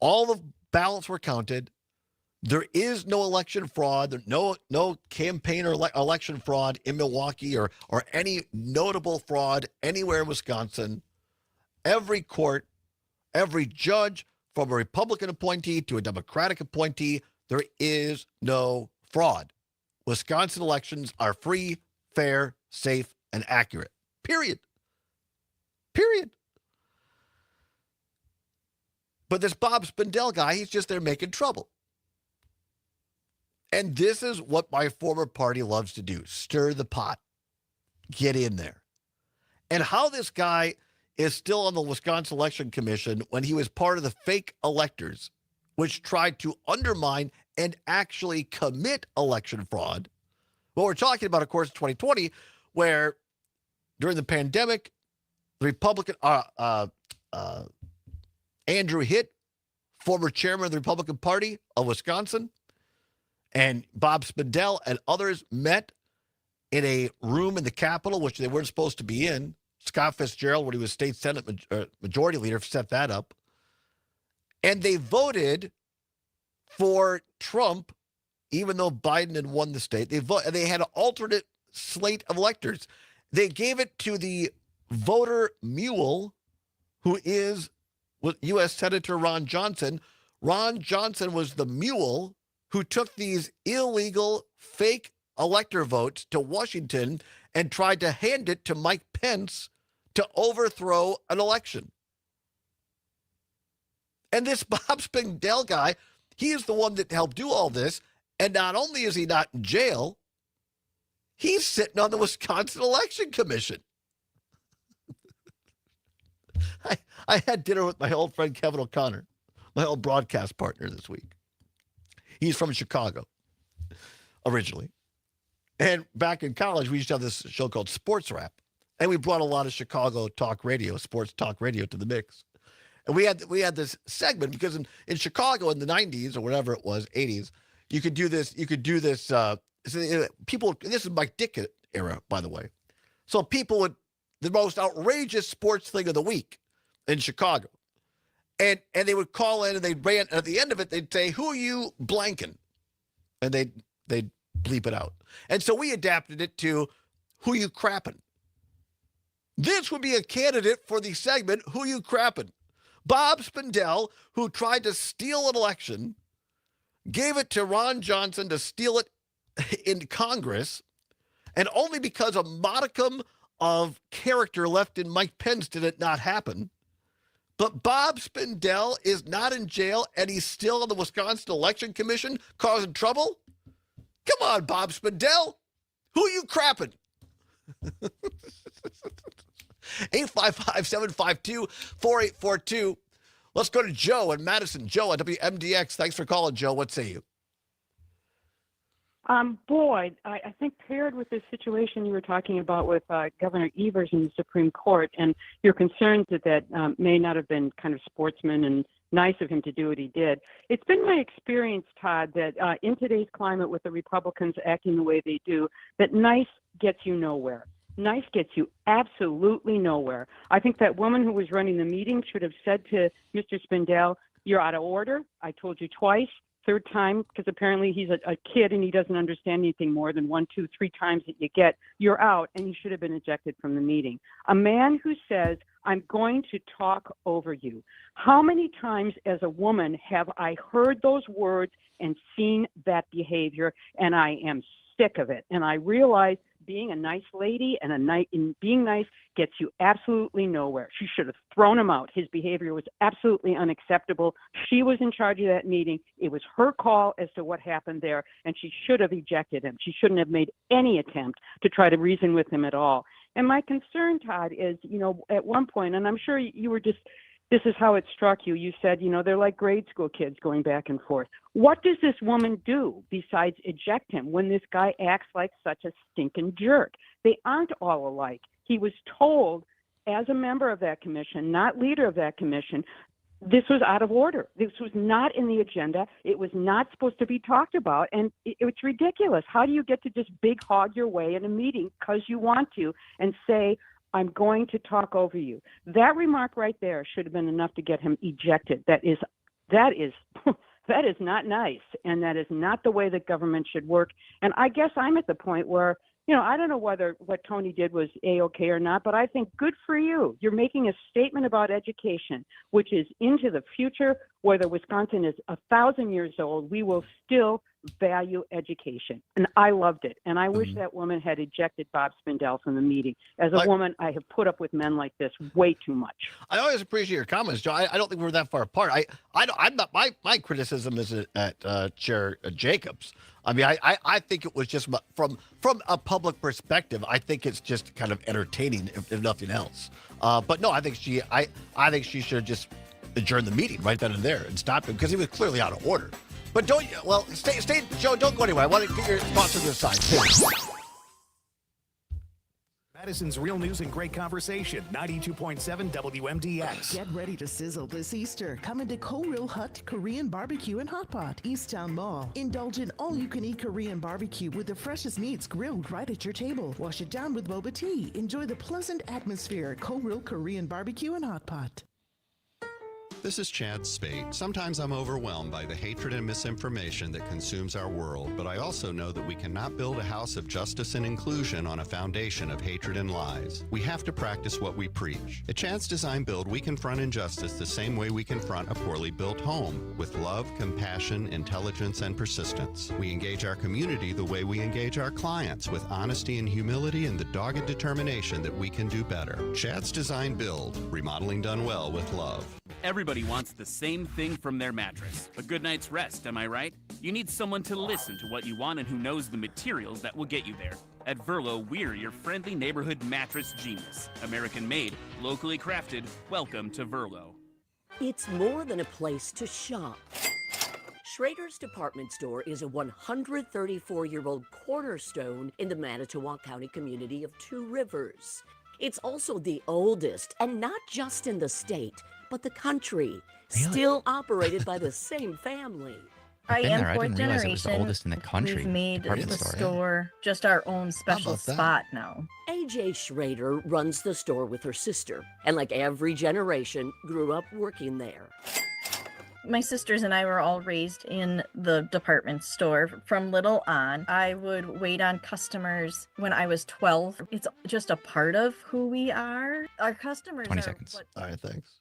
All the ballots were counted. There is no election fraud. There's no campaign or election fraud in Milwaukee or any notable fraud anywhere in Wisconsin. Every court, every judge, from a Republican appointee to a Democratic appointee, there is no fraud. Wisconsin elections are free, fair, safe, and accurate. Period. But this Bob Spindell guy, he's just there making trouble. And this is what my former party loves to do. Stir the pot. Get in there. And how this guy is still on the Wisconsin Election Commission when he was part of the fake electors, which tried to undermine and actually commit election fraud. What we're talking about, of course, 2020, where during the pandemic, the Republican Andrew Hitt, former chairman of the Republican Party of Wisconsin, and Bob Spindell and others met in a room in the Capitol, which they weren't supposed to be in. Scott Fitzgerald, when he was state Senate majority leader, set that up. And they voted for Trump, even though Biden had won the state. They had an alternate slate of electors. They gave it to the voter mule, who is U.S. Senator Ron Johnson. Ron Johnson was the mule who took these illegal fake elector votes to Washington and tried to hand it to Mike Pence to overthrow an election. And this Bob Spindell guy, he is the one that helped do all this. And not only is he not in jail, he's sitting on the Wisconsin Election Commission. I had dinner with my old friend Kevin O'Connor, my old broadcast partner this week. He's from Chicago originally. And back in college, we used to have this show called Sports Rap. And we brought a lot of Chicago talk radio, sports talk radio to the mix. And we had this segment because in Chicago in the 90s or whatever it was, 80s, you could do this, people, this is Mike Dick era, by the way. So people would, the most outrageous sports thing of the week in Chicago. And they would call in and they'd rant, and at the end of it, they'd say, "Who are you blanking?" And they'd bleep it out. And so we adapted it to, "Who you crapping?" This would be a candidate for the segment, "Who you crapping?" Bob Spindell, who tried to steal an election, gave it to Ron Johnson to steal it in Congress, and only because a modicum of character left in Mike Pence did it not happen. But Bob Spindell is not in jail, and he's still on the Wisconsin Election Commission causing trouble? Come on, Bob Spindell. Who you crapping? 855-752-4842. Let's go to Joe in Madison. Joe at WMDX. Thanks for calling, Joe. What say you? Boy, I think paired with this situation you were talking about with Governor Evers in the Supreme Court, and your concerns that may not have been kind of sportsman and nice of him to do what he did. It's been my experience, Todd, that in today's climate with the Republicans acting the way they do, that nice gets you nowhere. Nice gets you absolutely nowhere. I think that woman who was running the meeting should have said to Mr. Spindell, "You're out of order. I told you twice." Third time, because apparently he's a kid and he doesn't understand anything more than 1, 2, 3 times that you get, you're out, and you should have been ejected from the meeting. A man who says, "I'm going to talk over you." How many times as a woman have I heard those words and seen that behavior, and I am sick of it. And I realize being a nice lady and being nice gets you absolutely nowhere. She should have thrown him out. His behavior was absolutely unacceptable. She was in charge of that meeting. It was her call as to what happened there, and she should have ejected him. She shouldn't have made any attempt to try to reason with him at all. And my concern, Todd, is, at one point, and I'm sure you were just, this is how it struck you. You said, they're like grade school kids going back and forth. What does this woman do besides eject him when this guy acts like such a stinking jerk? They aren't all alike. He was told as a member of that commission, not leader of that commission, this was out of order. This was not in the agenda. It was not supposed to be talked about. And it's ridiculous. How do you get to just big hog your way in a meeting because you want to and say, "I'm going to talk over you"? That remark right there should have been enough to get him ejected. That is that is not nice, and that is not the way that government should work. And I guess I'm at the point where, I don't know whether what Tony did was A-okay or not, but I think good for you. You're making a statement about education, which is into the future. Whether Wisconsin is 1,000 years old, we will still value education. And I loved it. And I wish that woman had ejected Bob Spindell from the meeting. As a woman, I have put up with men like this way too much. I always appreciate your comments, Joe. I don't think we're that far apart. I'm not. My criticism is at Chair Jacobs. I mean, I think it was just from a public perspective. I think it's just kind of entertaining, if nothing else. But no, I think she should have just adjourned the meeting right then and there and stopped him because he was clearly out of order. But stay, Joe. Don't go anywhere. I want to get your thoughts on this side. Madison's Real News and Great Conversation, 92.7 WMDX. Get ready to sizzle this Easter. Come into Ko-Ril Hut Korean Barbecue and Hot Pot, Easttown Mall. Indulge in all-you-can-eat Korean barbecue with the freshest meats grilled right at your table. Wash it down with boba tea. Enjoy the pleasant atmosphere at Ko-Ril Korean Barbecue and Hot Pot. This is Chad Spate. Sometimes I'm overwhelmed by the hatred and misinformation that consumes our world, but I also know that we cannot build a house of justice and inclusion on a foundation of hatred and lies. We have to practice what we preach. At Chad's Design Build, we confront injustice the same way we confront a poorly built home, with love, compassion, intelligence, and persistence. We engage our community the way we engage our clients, with honesty and humility and the dogged determination that we can do better. Chad's Design Build, remodeling done well with love. Everybody wants the same thing from their mattress. A good night's rest, am I right? You need someone to listen to what you want and who knows the materials that will get you there. At Verlo, we're your friendly neighborhood mattress genius. American made, locally crafted. Welcome to Verlo. It's more than a place to shop. Schrader's Department Store is a 134-year-old cornerstone in the Manitowoc County community of Two Rivers. It's also the oldest, and not just in the state, but the country, still operated by the same family. I am fourth generation. It was the oldest in the country. We've made department the store just our own special spot now. AJ Schrader runs the store with her sister, and like every generation, grew up working there. My sisters and I were all raised in the department store from little on. I would wait on customers when I was 12. It's just a part of who we are. Our customers 20 are seconds. All right, thanks.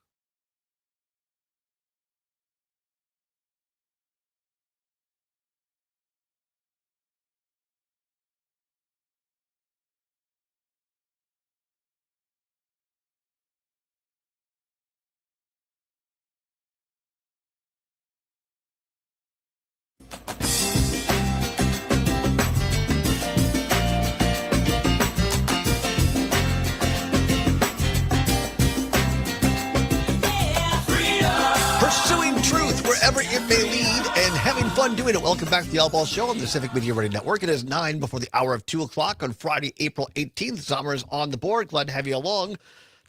Pursuing truth wherever it may lead and having fun doing it. Welcome back to the Allbaugh Show on the Civic Media Radio Network. It is 9 before the hour of 2 o'clock on Friday, April 18th. Summer is on the board. Glad to have you along.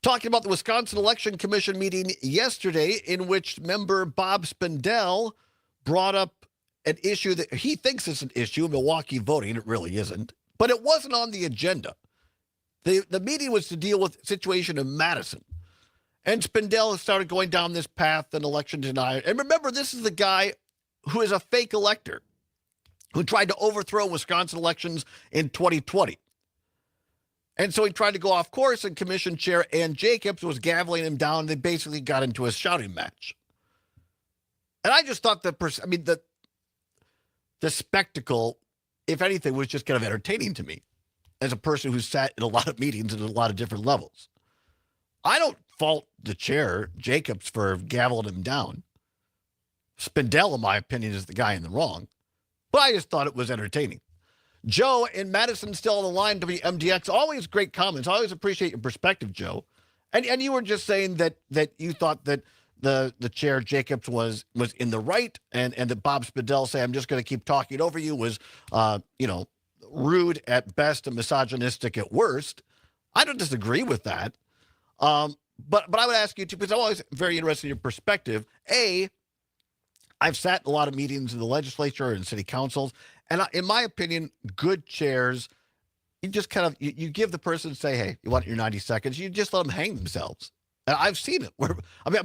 Talking about the Wisconsin Election Commission meeting yesterday, in which member Bob Spindell brought up an issue that he thinks is an issue, Milwaukee voting. It really isn't. But it wasn't on the agenda. The meeting was to deal with the situation in Madison. And Spindell started going down this path and election denial. And remember, this is the guy who is a fake elector who tried to overthrow Wisconsin elections in 2020. And so he tried to go off course, and Commission Chair Ann Jacobs was gaveling him down. They basically got into a shouting match. And I just thought the spectacle, if anything, was just kind of entertaining to me as a person who sat in a lot of meetings at a lot of different levels. I don't fault the chair, Jacobs, for gaveling him down. Spindell, in my opinion, is the guy in the wrong. But I just thought it was entertaining. Joe in Madison, still on the line, WMDX. Always great comments. I always appreciate your perspective, Joe. And you were just saying that you thought that the chair, Jacobs, was in the right, and that Bob Spindell say, I'm just going to keep talking over you, was rude at best and misogynistic at worst. I don't disagree with that. But I would ask you, too, because I'm always very interested in your perspective. I've sat in a lot of meetings in the legislature and city councils, and in my opinion, good chairs, you just kind of, you give the person, say, hey, you want your 90 seconds, you just let them hang themselves. And I've seen it.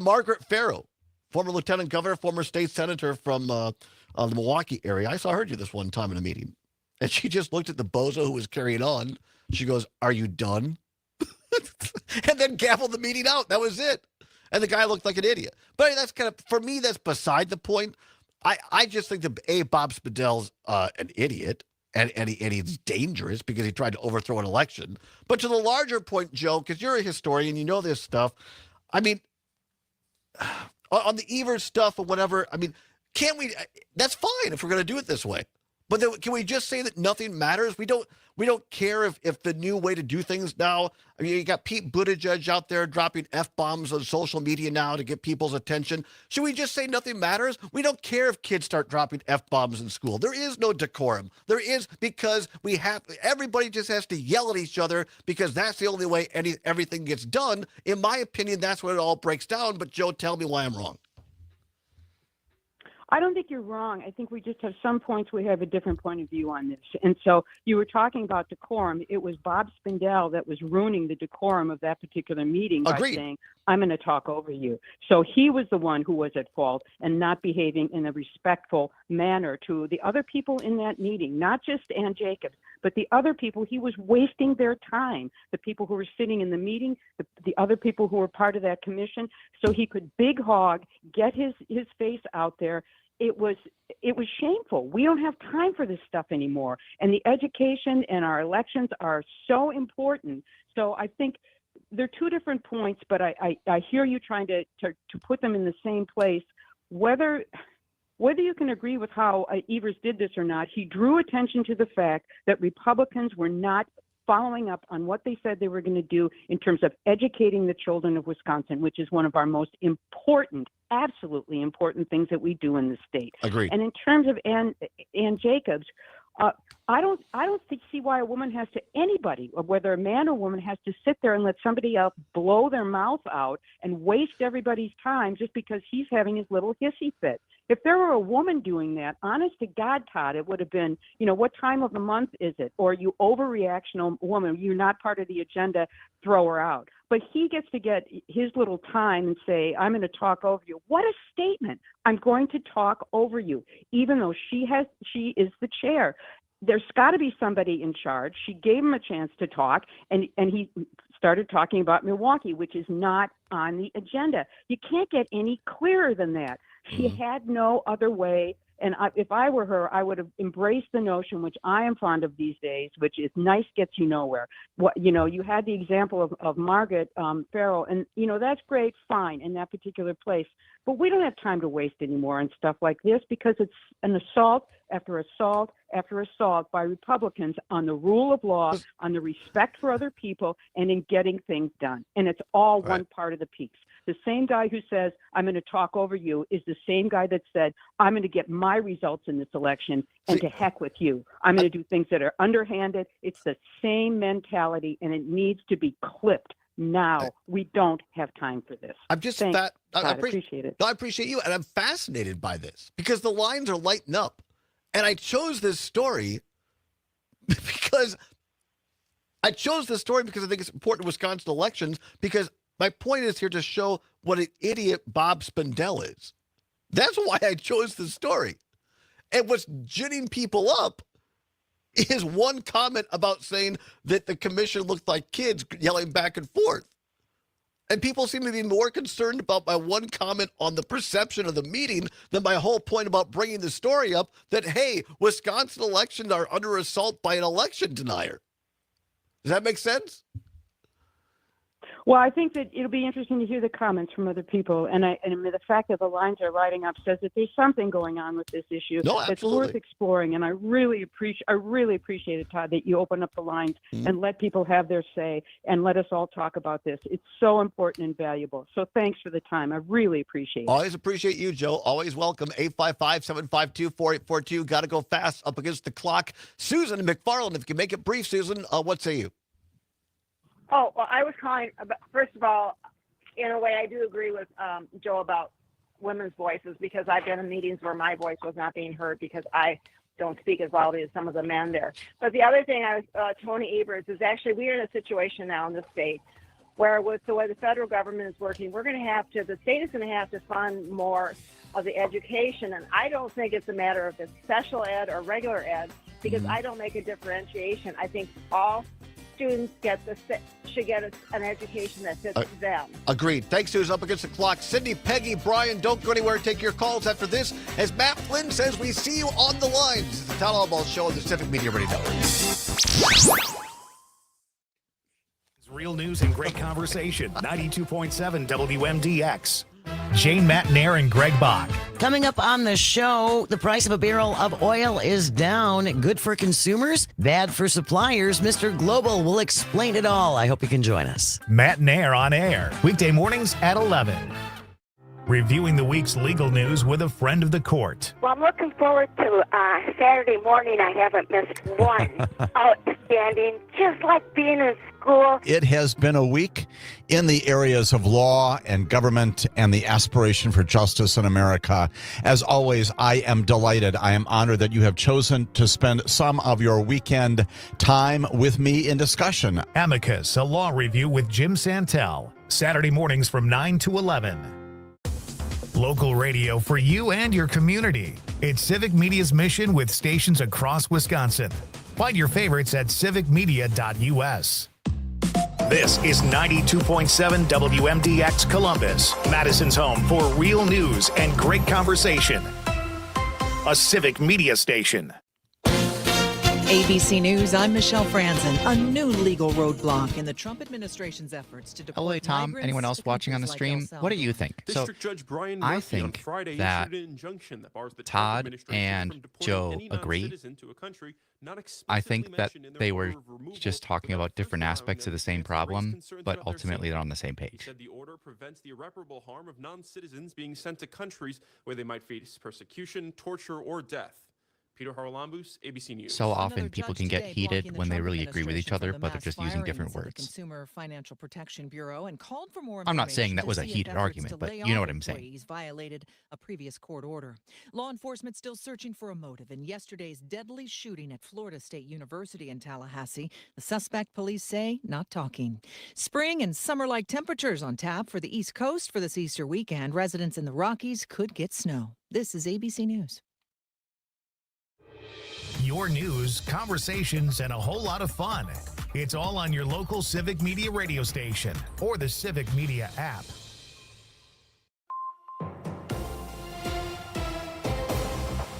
Margaret Farrow, former lieutenant governor, former state senator from the Milwaukee area. I saw her do this one time in a meeting, and she just looked at the bozo who was carrying on. She goes, are you done? And then gavelled the meeting out. That was it. And the guy looked like an idiot. But that's kind of, for me, that's beside the point. I just think that, Bob Spindell's an idiot, and he's dangerous because he tried to overthrow an election. But to the larger point, Joe, because you're a historian, you know this stuff. I mean, on the Evers stuff or whatever, can't we, that's fine if we're going to do it this way. But then, can we just say that nothing matters? We don't care if the new way to do things now. You got Pete Buttigieg out there dropping F-bombs on social media now to get people's attention. Should we just say nothing matters? We don't care if kids start dropping F-bombs in school. There is no decorum. There is, because everybody just has to yell at each other because that's the only way everything gets done. In my opinion, that's when it all breaks down. But Joe, tell me why I'm wrong. I don't think you're wrong. I think we just have some points we have a different point of view on this. And so you were talking about decorum. It was Bob Spindell that was ruining the decorum of that particular meeting by saying, I'm going to talk over you. So he was the one who was at fault and not behaving in a respectful manner to the other people in that meeting, not just Ann Jacobs, but the other people. He was wasting their time, the people who were sitting in the meeting, the other people who were part of that commission, so he could big hog, get his face out there. It was shameful. We don't have time for this stuff anymore. And the education and our elections are so important. So I think they're two different points, but I hear you trying to put them in the same place. Whether you can agree with how Evers did this or not, he drew attention to the fact that Republicans were not following up on what they said they were going to do in terms of educating the children of Wisconsin, which is one of our most important, absolutely important things that we do in the state. Agreed. And in terms of Ann Jacobs, I don't see why a woman has to, anybody, whether a man or woman, has to sit there and let somebody else blow their mouth out and waste everybody's time just because he's having his little hissy fit. If there were a woman doing that, honest to God, Todd, it would have been, what time of the month is it? Or you overreactional woman, you're not part of the agenda, throw her out. But he gets to get his little time and say, I'm going to talk over you. What a statement. I'm going to talk over you, even though she is the chair. There's got to be somebody in charge. She gave him a chance to talk, and he started talking about Milwaukee, which is not on the agenda. You can't get any clearer than that. She had no other way. And if I were her, I would have embraced the notion, which I am fond of these days, which is nice gets you nowhere. You had the example of Margaret Farrell, and, that's great, fine, in that particular place. But we don't have time to waste anymore on stuff like this because it's an assault after assault after assault by Republicans on the rule of law, on the respect for other people, and in getting things done. And it's all one part of the piece. The same guy who says, I'm going to talk over you, is the same guy that said, I'm going to get my results in this election, and to heck with you. I'm going to do things that are underhanded. It's the same mentality, and it needs to be clipped now. We don't have time for this. I'm just I appreciate it. No, I appreciate you, and I'm fascinated by this because the lines are lighting up. And I chose this story because I think it's important to Wisconsin elections, because my point is here to show what an idiot Bob Spindell is. That's why I chose the story. And what's ginning people up is one comment about saying that the commission looked like kids yelling back and forth. And people seem to be more concerned about my one comment on the perception of the meeting than my whole point about bringing the story up that, hey, Wisconsin elections are under assault by an election denier. Does that make sense? Well, I think that it'll be interesting to hear the comments from other people, and the fact that the lines are lighting up says that there's something going on with this issue that's worth exploring. And I really appreciate it, Todd, that you open up the lines and let people have their say and let us all talk about this. It's so important and valuable. So thanks for the time. I really appreciate it. Always appreciate you, Joe. Always welcome. 855-752-4842. Got to go fast, up against the clock. Susan McFarland, if you can make it brief, Susan, what say you? Oh, well, I was calling about, first of all, in a way, I do agree with Joe about women's voices, because I've been in meetings where my voice was not being heard because I don't speak as loudly as some of the men there. But the other thing, Tony Evers, is actually we're in a situation now in the state where, with the way the federal government is working, the state is going to have to fund more of the education. And I don't think it's a matter of it's special ed or regular ed, because I don't make a differentiation. I think all students should get an education that fits them. Agreed. Thanks, Susan. Up against the clock. Sydney, Peggy, Brian, don't go anywhere. Take your calls after this. As Matt Flynn says, we see you on the lines. It's the Todd Allbaugh Show on the Civic Media Radio Network. Real news and great conversation. 92.7 WMDX. Jane Matnair and Greg Bach. Coming up on the show, the price of a barrel of oil is down. Good for consumers, bad for suppliers. Mr. Global will explain it all. I hope you can join us. Matnair on air, weekday mornings at 11. Reviewing the week's legal news with a friend of the court. Well, I'm looking forward to Saturday morning. I haven't missed one. Outstanding, just like being in school. It has been a week in the areas of law and government and the aspiration for justice in America. As always, I am delighted. I am honored that you have chosen to spend some of your weekend time with me in discussion. Amicus, a law review with Jim Santel. Saturday mornings from 9 to 11. Local radio for you and your community. It's Civic Media's mission with stations across Wisconsin. Find your favorites at civicmedia.us. This is 92.7 WMDX Columbus, Madison's home for real news and great conversation. A Civic Media station. ABC News, I'm Michelle Franzen. A new legal roadblock in the Trump administration's efforts to deport Hello, Tom. migrants Anyone else to watching on the countries like stream? El What do you Salvador. think? So, Judge Brian I Murphy on think Friday that issued an injunction that bars the Trump Todd administration and from deporting Joe any agree. non-citizen to a country not I explicitly think that mentioned in their they order were of removal just talking about different aspects of the same problem, concerns but about their ultimately they're on the same He page. said the order prevents the irreparable harm of non-citizens being sent to countries where they might face persecution, torture, or death. Peter Haralambous, ABC News. So often people can get heated when they really agree with each other, but they're just using different words. Consumer Financial Protection Bureau and called for more I'm not saying information that to was a see if heated efforts argument, to but lay you know off what I'm saying. employees violated a previous court order. Law enforcement still searching for a motive in yesterday's deadly shooting at Florida State University in Tallahassee. The suspect, police say, not talking. Spring and summer-like temperatures on tap for the East Coast for this Easter weekend. Residents in the Rockies could get snow. This is ABC News. Your news, conversations, and a whole lot of fun. It's all on your local Civic Media radio station or the Civic Media app.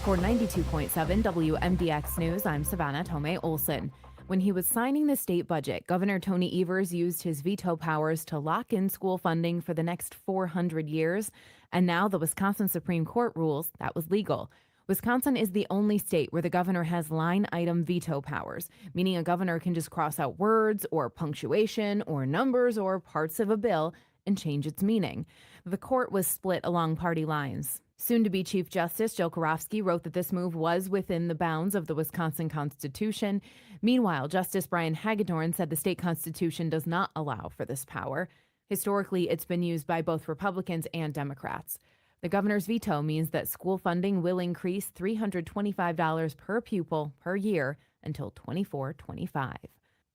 For 92.7 WMDX News, I'm Savannah Tomei Olson. When he was signing the state budget, Governor Tony Evers used his veto powers to lock in school funding for the next 400 years. And now the Wisconsin Supreme Court rules that was legal. Wisconsin is the only state where the governor has line item veto powers, meaning a governor can just cross out words or punctuation or numbers or parts of a bill and change its meaning. The court was split along party lines. Soon-to-be Chief Justice Joe Karofsky wrote that this move was within the bounds of the Wisconsin Constitution. Meanwhile, Justice Brian Hagedorn said the state constitution does not allow for this power. Historically, it's been used by both Republicans and Democrats. The governor's veto means that school funding will increase $325 per pupil per year until 24-25.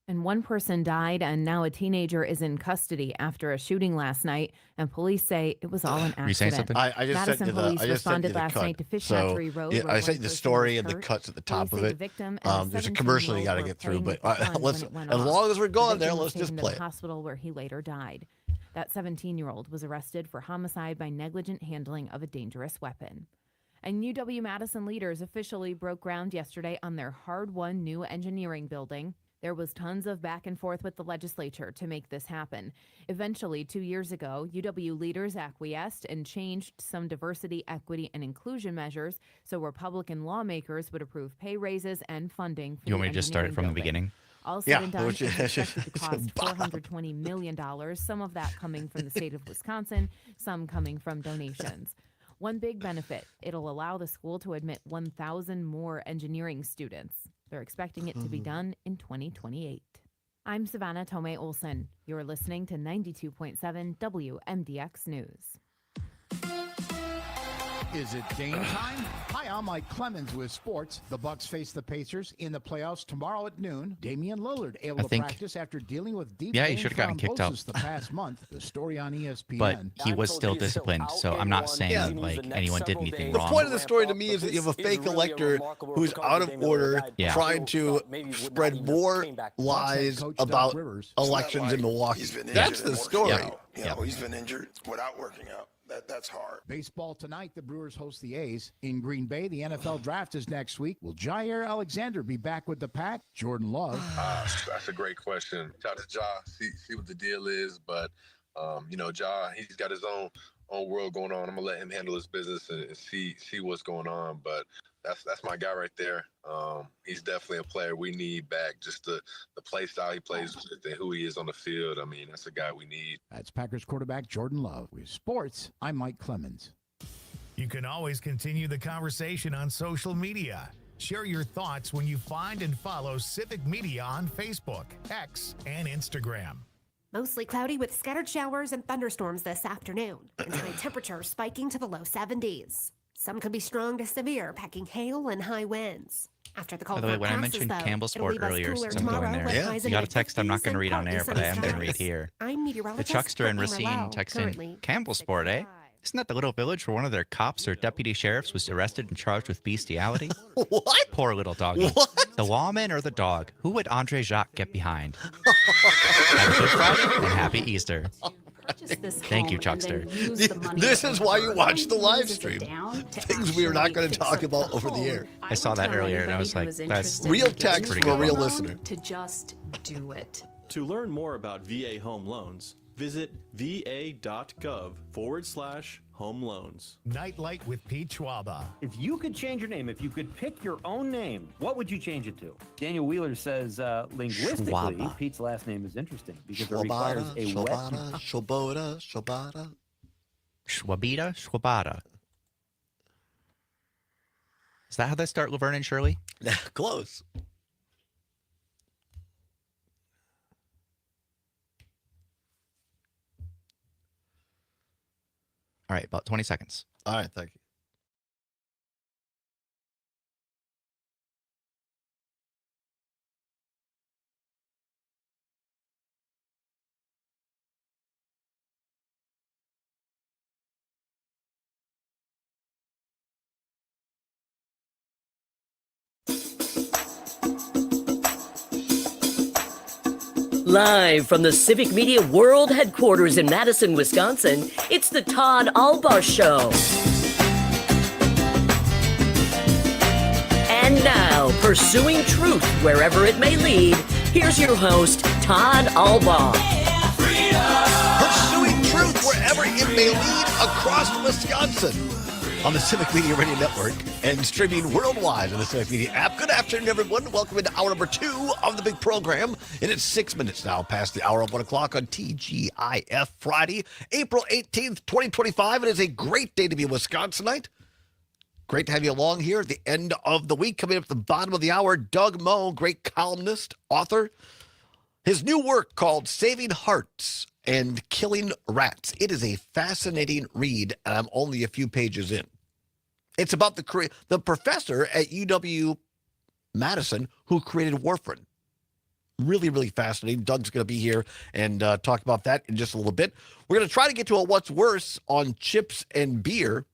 And one person died, and now a teenager is in custody after a shooting last night, and police say it was all an accident. Were you saying something? I just Madison sent you police the, I just sent you responded the last cut. night to Fish So, Hatchery Road. yeah, where I one sent you the person story was and the hurt. cuts at the top Police of say it. the victim and There's a 17-year-old commercial you got to were get through, playing but with fun let's, when it went as off. long as we're The going there, victim was let's just taken to play the it. hospital where he later died. That 17-year-old was arrested for homicide by negligent handling of a dangerous weapon. And UW-Madison leaders officially broke ground yesterday on their hard-won new engineering building. There was tons of back and forth with the legislature to make this happen. Eventually, 2 years ago, UW leaders acquiesced and changed some diversity, equity, and inclusion measures so Republican lawmakers would approve pay raises and funding for You want the me to just start it from the engineering beginning? All said Yeah, and done, which it's is- expected to cost $420 million, some of that coming from the state of Wisconsin, some coming from donations. One big benefit, it'll allow the school to admit 1,000 more engineering students. They're expecting it to be done in 2028. I'm Savannah Tomei Olson. You're listening to 92.7 WMDX News. Is it Dane time? Hi, I'm Mike Clemens with sports. The Bucks face the Pacers in the playoffs tomorrow at noon. Damian Lillard able to practice after dealing with deep Yeah, he vein should have gotten kicked out. thrombosis the past month. The story on ESPN. But he was still disciplined, so I'm not saying like anyone did anything The wrong. point of the story to me is that you have a fake elector who's out of order, Yeah. trying to spread more lies about elections in Milwaukee. That's the story. You know, he's been injured without working out. That's hard. Baseball tonight, the Brewers host the A's. In Green Bay, the NFL draft is next week. Will Jair Alexander be back with the Pack? Jordan Love. That's a great question. Shout out to Ja, see what the deal is, but you know, Ja, he's got his own own world going on. I'm gonna let him handle his business and see what's going on. But that's my guy right there. He's definitely a player we need back. Just the play style he plays with and who he is on the field. I mean, that's a guy we need. That's Packers quarterback Jordan Love. With sports, I'm Mike Clemens. You can always continue the conversation on social media. Share your thoughts when you find and follow Civic Media on Facebook, X, and Instagram. Mostly cloudy with scattered showers and thunderstorms this afternoon, and high temperatures spiking to the low 70s. Some could be strong to severe, packing hail and high winds. After the By cold the way, front when I passes, mentioned though, Campbell it'll Sport leave us earlier, cooler since I'm going tomorrow, with there, highs you in got the a text I'm not 50s going to read on and air, but I am going to read skies. here. I'm The meteorologist Chuckster and Brittany Racine Merlot, texting currently Campbell Sport, eh? Isn't that the little village where one of their cops or deputy sheriffs was arrested and charged with bestiality? What? Poor little doggy. What? The lawman or the dog? Who would Andre Jacques get behind? Have a good Friday and happy Easter. Thank you, Chuckster. This is why you watch the live stream. Things we are not going to talk about over the air. I saw that earlier and I was like, that's real text pretty for a good. real listener. To just do it. To learn more about VA home loans, visit va.gov/home loans. Nightlight with Pete Schwaba. If you could change your name, if you could pick your own name, what would you change it to? Daniel Wheeler says linguistically, Schwaba. Pete's last name is interesting because it Schwabata, requires a Schwabata, wet. Schwabata. Schwabita? Is that how they start Laverne and Shirley? Close. All right, about 20 seconds. All right, thank you. Live from the Civic Media World Headquarters in Madison, Wisconsin, it's the Todd Allbaugh Show. And now, pursuing truth wherever it may lead, here's your host, Todd Allbaugh. Pursuing truth wherever it may lead across Wisconsin on the Civic Media Radio Network and streaming worldwide on the Civic Media app. Good afternoon, everyone. Welcome into hour number 2 of the big program. And it's 6 minutes now past the hour of 1 o'clock on TGIF Friday, April 18th, 2025. It is a great day to be a Wisconsinite. Great to have you along here at the end of the week. Coming up at the bottom of the hour, Doug Moe, great columnist, author. His new work called Saving Hearts and Killing Rats. It is a fascinating read, and I'm only a few pages in. It's about the professor at UW-Madison who created warfarin. Really, really fascinating. Doug's going to be here and talk about that in just a little bit. We're going to try to get to a what's worse on chips and beer.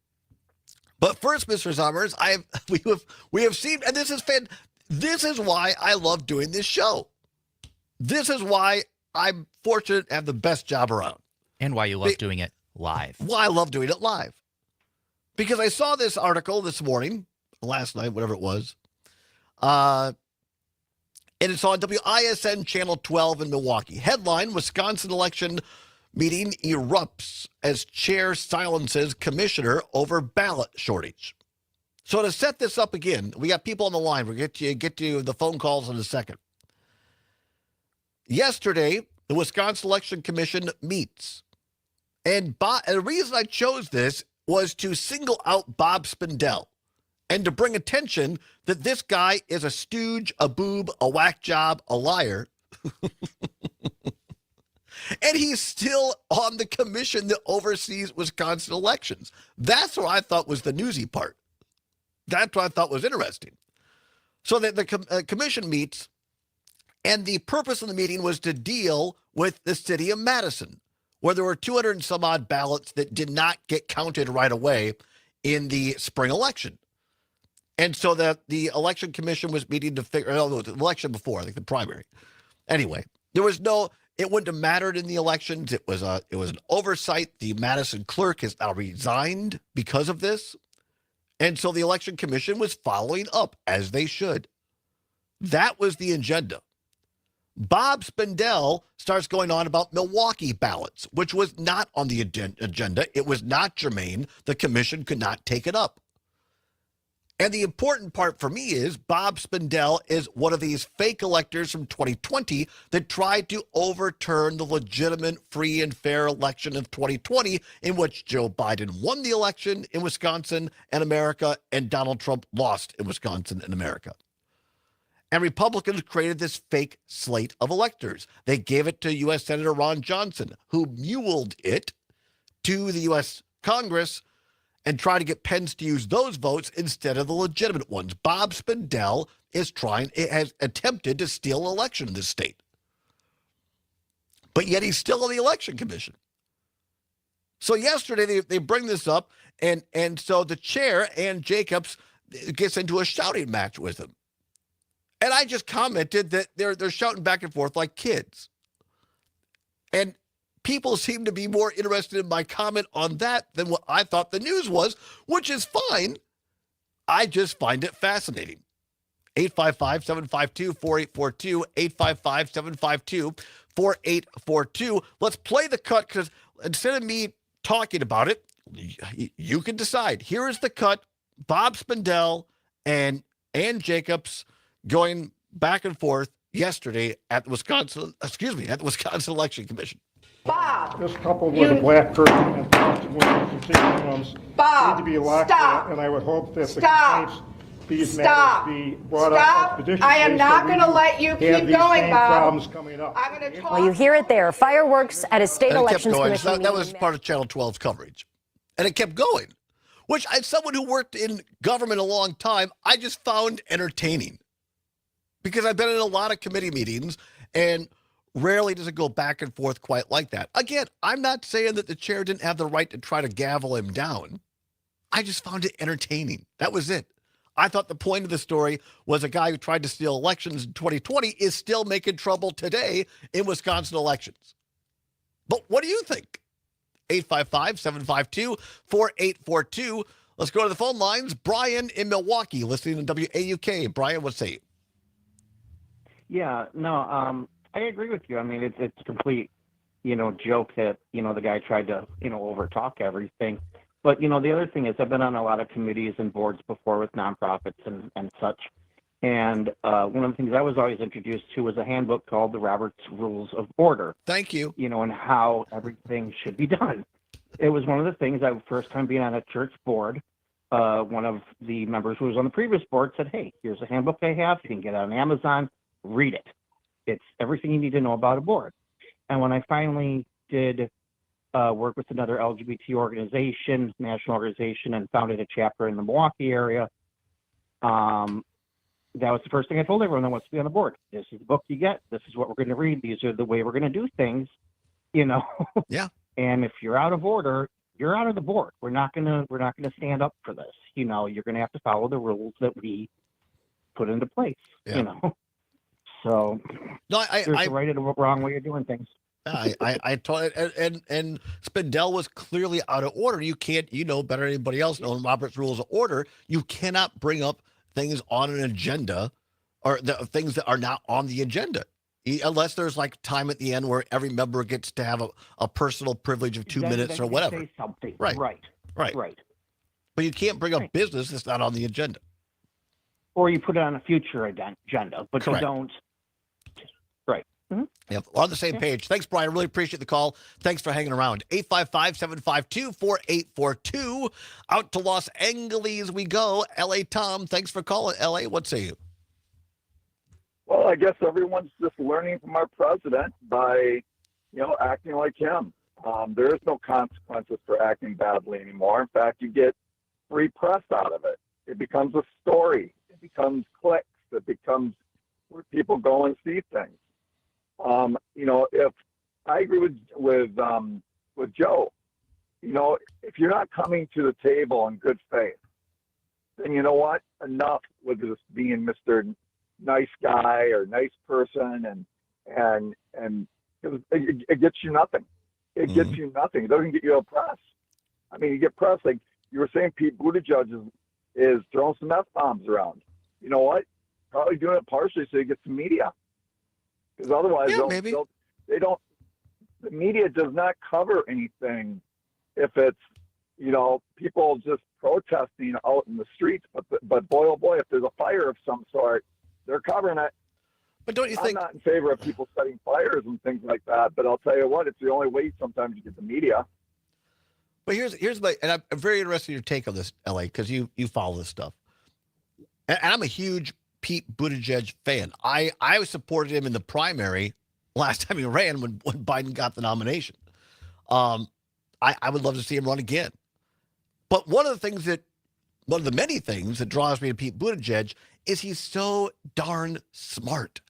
But first, Mr. Summers, we have seen, and this is why I love doing this show. This is why I'm fortunate to have the best job around. And why you love doing it live. Why I love doing it live. Because I saw this article this morning, last night, whatever it was, and it's on WISN Channel 12 in Milwaukee. Headline, Wisconsin election meeting erupts as chair silences commissioner over ballot shortage. So to set this up again, we got people on the line. We'll get to the phone calls in a second. Yesterday, the Wisconsin Election Commission meets. And the reason I chose this was to single out Bob Spindell and to bring attention that this guy is a stooge, a boob, a whack job, a liar. And he's still on the commission that oversees Wisconsin elections. That's what I thought was the newsy part. That's what I thought was interesting. So that the commission meets, and the purpose of the meeting was to deal with the city of Madison, where there were 200 and some odd ballots that did not get counted right away in the spring election. And so that the election commission was meeting to figure out the election before, I think the primary. Anyway, it wouldn't have mattered in the elections. It was an oversight. The Madison clerk has now resigned because of this. And so the election commission was following up, as they should. That was the agenda. Bob Spindell starts going on about Milwaukee ballots, which was not on the agenda. It was not germane. The commission could not take it up. And the important part for me is Bob Spindell is one of these fake electors from 2020 that tried to overturn the legitimate, free, and fair election of 2020 in which Joe Biden won the election in Wisconsin and America, and Donald Trump lost in Wisconsin and America. And Republicans created this fake slate of electors. They gave it to U.S. Senator Ron Johnson, who muled it to the U.S. Congress and tried to get Pence to use those votes instead of the legitimate ones. Bob Spindell has attempted to steal an election in this state. But yet he's still on the election commission. So yesterday they bring this up, and so the chair, Ann Jacobs, gets into a shouting match with him. And I just commented that they're shouting back and forth like kids. And people seem to be more interested in my comment on that than what I thought the news was, which is fine. I just find it fascinating. 855-752-4842, 855-752-4842. Let's play the cut, because instead of me talking about it, you can decide. Here is the cut. Bob Spindell and Ann Jacobs going back and forth yesterday at the Wisconsin Election Commission. Bob, this coupled with a black curtain and consequences and safety norms need to be locked in, and I would hope that the complaints, these matters be brought up expeditiously. I am not going to let you keep going, Bob. Problems coming up. I'm going to talk. Well, you hear it there. Fireworks at a state And it kept elections going. commission. That was part of Channel 12's coverage. And it kept going, which, as someone who worked in government a long time, I just found entertaining. Because I've been in a lot of committee meetings, and rarely does it go back and forth quite like that. Again, I'm not saying that the chair didn't have the right to try to gavel him down. I just found it entertaining. That was it. I thought the point of the story was a guy who tried to steal elections in 2020 is still making trouble today in Wisconsin elections. But what do you think? 855-752-4842. Let's go to the phone lines. Brian in Milwaukee, listening to WAUK. Brian, what say you? Yeah, no, I agree with you. I mean, it's a complete, joke that, the guy tried to, overtalk everything. But, the other thing is I've been on a lot of committees and boards before with nonprofits and such. And one of the things I was always introduced to was a handbook called the Robert's Rules of Order. Thank you. And how everything should be done. It was one of the things, first time being on a church board, one of the members who was on the previous board said, hey, here's a handbook I have. You can get it on Amazon. Read it. It's everything you need to know about a board. And when I finally did work with another LGBT organization, national organization, and founded a chapter in the Milwaukee area, that was the first thing I told everyone that wants to be on the board. This is the book you get. This is what we're going to read. These are the way we're going to do things, Yeah. And if you're out of order, you're out of the board. We're not going to stand up for this. You're going to have to follow the rules that we put into place. Yeah. So no, there's a right and a wrong way of doing things. I told and Spindell was clearly out of order. You can't, better than anybody else, knowing Robert's Rules of Order, you cannot bring up things on an agenda or the things that are not on the agenda. Unless there's like time at the end where every member gets to have a personal privilege of 2 minutes or whatever. Say something. Right. Right. But you can't bring up business that's not on the agenda. Or you put it on a future agenda, but Correct. You don't. Right. Mm-hmm. Yep, we're on the same page. Thanks, Brian. Really appreciate the call. Thanks for hanging around. 855-752-4842. Out to Los Angeles we go. L.A. Tom, thanks for calling. L.A., what say you? Well, I guess everyone's just learning from our president by, acting like him. There is no consequences for acting badly anymore. In fact, you get free press out of it. It becomes a story. It becomes clicks. It becomes where people go and see things. If I agree with Joe, if you're not coming to the table in good faith, then you know what? Enough with this being Mr. Nice guy or nice person, and it gets you nothing. It gets you nothing. It doesn't get you a press. I mean, you get press like you were saying. Pete Buttigieg is throwing some F-bombs around. You know what? Probably doing it partially so you get some media. Because otherwise, maybe. they don't. The media does not cover anything if it's, people just protesting out in the streets. But boy, oh boy, if there's a fire of some sort, they're covering it. But don't you think? I'm not in favor of people setting fires and things like that. But I'll tell you what, it's the only way sometimes you get the media. But here's my, and I'm very interested in your take on this, LA, because you follow this stuff. And I'm a huge Pete Buttigieg fan. I supported him in the primary last time he ran when Biden got the nomination. I would love to see him run again. But one of the many things that draws me to Pete Buttigieg is he's so darn smart.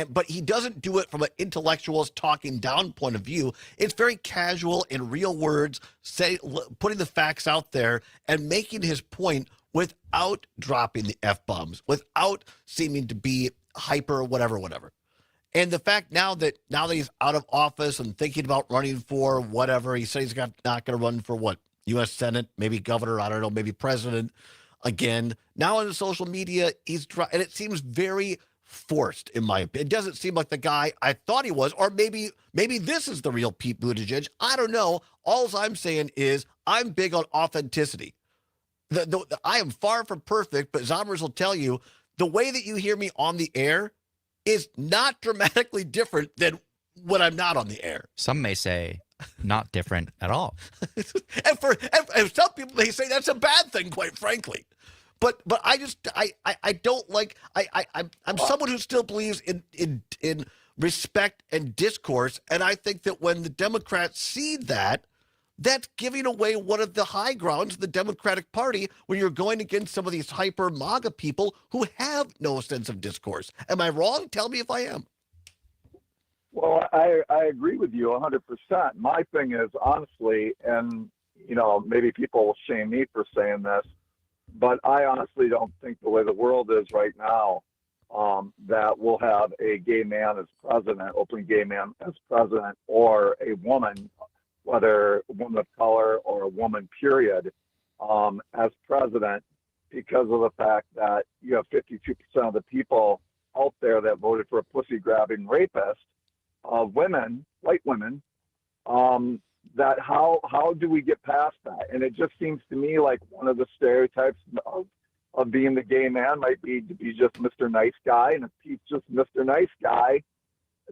But he doesn't do it from an intellectual's talking down point of view. It's very casual in real words, putting the facts out there and making his point without dropping the F-bombs, without seeming to be hyper, whatever. And the fact now that he's out of office and thinking about running for whatever, he said he's not going to run for what? U.S. Senate, maybe governor, I don't know, maybe president again. Now on the social media, and it seems very forced, in my opinion. It doesn't seem like the guy I thought he was, or maybe this is the real Pete Buttigieg. I don't know. All I'm saying is I'm big on authenticity. I am far from perfect, but Zombers will tell you the way that you hear me on the air is not dramatically different than when I'm not on the air. Some may say not different at all. and some people may say that's a bad thing, quite frankly. But I don't like, I'm someone who still believes in respect and discourse, and I think that when the Democrats see that, that's giving away one of the high grounds of the Democratic Party when you're going against some of these hyper MAGA people who have no sense of discourse. Am I wrong? Tell me if I am. Well, I agree with you 100%. My thing is, honestly, and, maybe people will shame me for saying this, but I honestly don't think the way the world is right now, that we'll have a gay man as president, open gay man as president, or a woman, whether a woman of color or a woman, period, as president, because of the fact that you have 52% of the people out there that voted for a pussy-grabbing rapist, women, white women, that how do we get past that? And it just seems to me like one of the stereotypes of being the gay man might be to be just Mr. Nice Guy. And if Pete's just Mr. Nice Guy,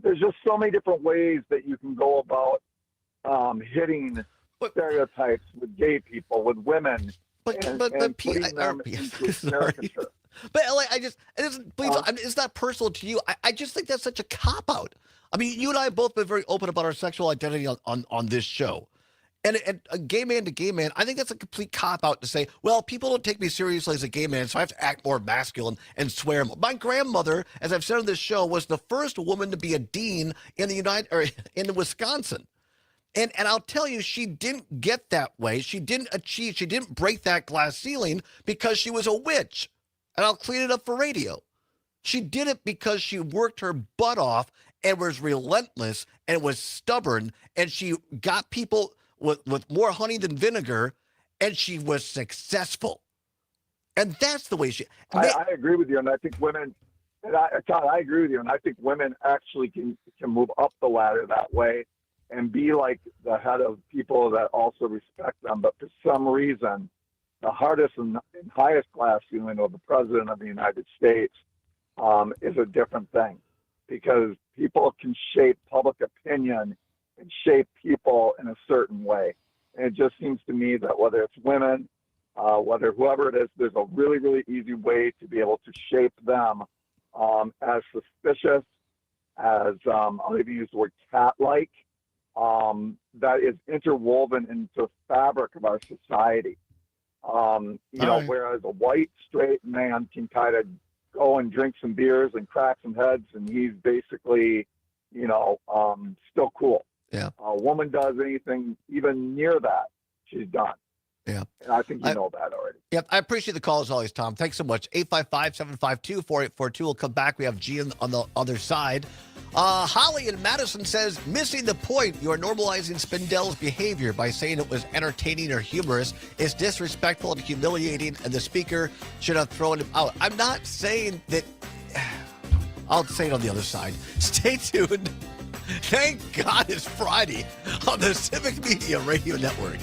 there's just so many different ways that you can go about hitting stereotypes with gay people, with women, and putting them into caricature. But LA, it's not personal to you. I just think that's such a cop-out. I mean, you and I have both been very open about our sexual identity on this show. And a gay man to gay man, I think that's a complete cop-out to say, well, people don't take me seriously as a gay man, so I have to act more masculine and swear more. My grandmother, as I've said on this show, was the first woman to be a dean in in Wisconsin. And I'll tell you, she didn't get that way. She didn't break that glass ceiling because she was a witch. And I'll clean it up for radio. She did it because she worked her butt off and was relentless and was stubborn, and she got people with more honey than vinegar, and she was successful. And that's the way I agree with you, and I think women, Todd, I agree with you, and I think women actually can move up the ladder that way and be like the head of people that also respect them. But for some reason, the hardest and highest class ceiling of the president of the United States is a different thing, because people can shape public opinion and shape people in a certain way. And it just seems to me that whether it's women, whether whoever it is, there's a really, really easy way to be able to shape them as suspicious, as I'll even use the word cat-like, that is interwoven into the fabric of our society. Whereas a white, straight man can kind of go and drink some beers and crack some heads, and he's basically, still cool. Yeah. A woman does anything even near that, she's done. Yeah. And I think you know that already. Yep. I appreciate the call as always, Tom. Thanks so much. 855-752-4842. We'll come back. We have G on the other side. Holly in Madison says, missing the point. You are normalizing Spindel's behavior by saying it was entertaining or humorous. It's disrespectful and humiliating, and the speaker should have thrown him out. I'm not saying that. I'll say it on the other side. Stay tuned. Thank God it's Friday on the Civic Media Radio Network.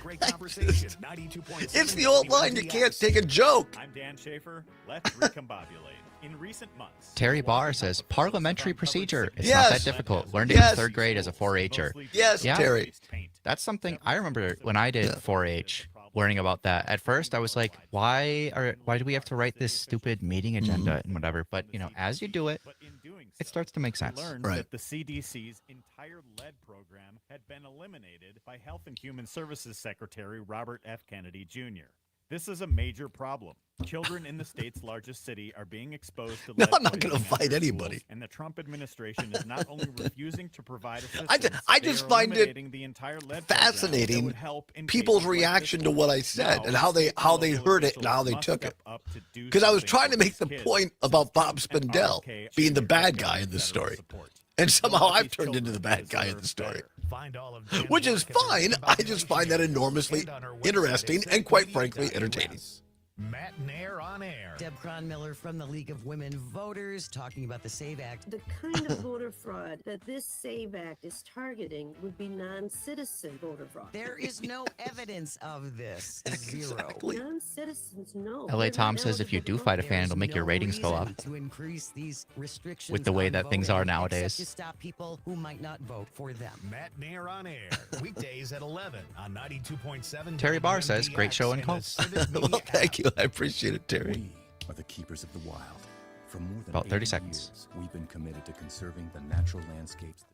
Great conversation. 92.7 It's the old line, you can't take a joke. I'm Dan Schaefer. Let's recombobulate. In recent months, Terry Barr says parliamentary procedure. It's Yes. not that difficult. Learned it Yes. in third grade as a 4-H'er. Yes, Yeah. Terry. That's something I remember when I did 4-H. Learning about that. At first, I was like, "Why do we have to write this stupid meeting agenda and whatever?" But as you do it, it starts to make sense. learned that the CDC's entire lead program had been eliminated by Health and Human Services Secretary Robert F. Kennedy Jr. This is a major problem. Children in the state's largest city are being exposed to No, lead I'm not going to poisoning fight in anybody. schools, and the Trump administration is not only refusing to provide assistance, I they just are find it eliminating the entire lead program that fascinating would help in people's cases like reaction this to one. what I said Now, and how state they and heard local it and how they officials took must it. step up to do Because I was something trying to for make the these point kids. about Bob Systems and Spindell RFK being the should bad get guy in this federal story. support. And somehow These I've turned into the bad guy in the story. Find all of Dan's Which is work at fine. I just find that enormously and on our website interesting at and quite frankly civicmedia.us. entertaining. Matt and Air on Air. Deb Cronmiller from the League of Women Voters talking about the SAVE Act. The kind of voter fraud that this SAVE Act is targeting would be non-citizen voter fraud. There is no evidence of this. Zero. Exactly. Non-citizens know. LA Tom says if you do fight a fan, it'll make your ratings go up. To increase these restrictions With the way on that things are voting, nowadays. except to stop people who might not vote for them. Matt and Air on Air. Weekdays at 11 on 92.7. Terry Barr says, "Great show and call." Well, thank you. I appreciate it, Terry. We are the keepers of the wild. For more than About 30 80 seconds. years, we've been committed to conserving the natural landscapes.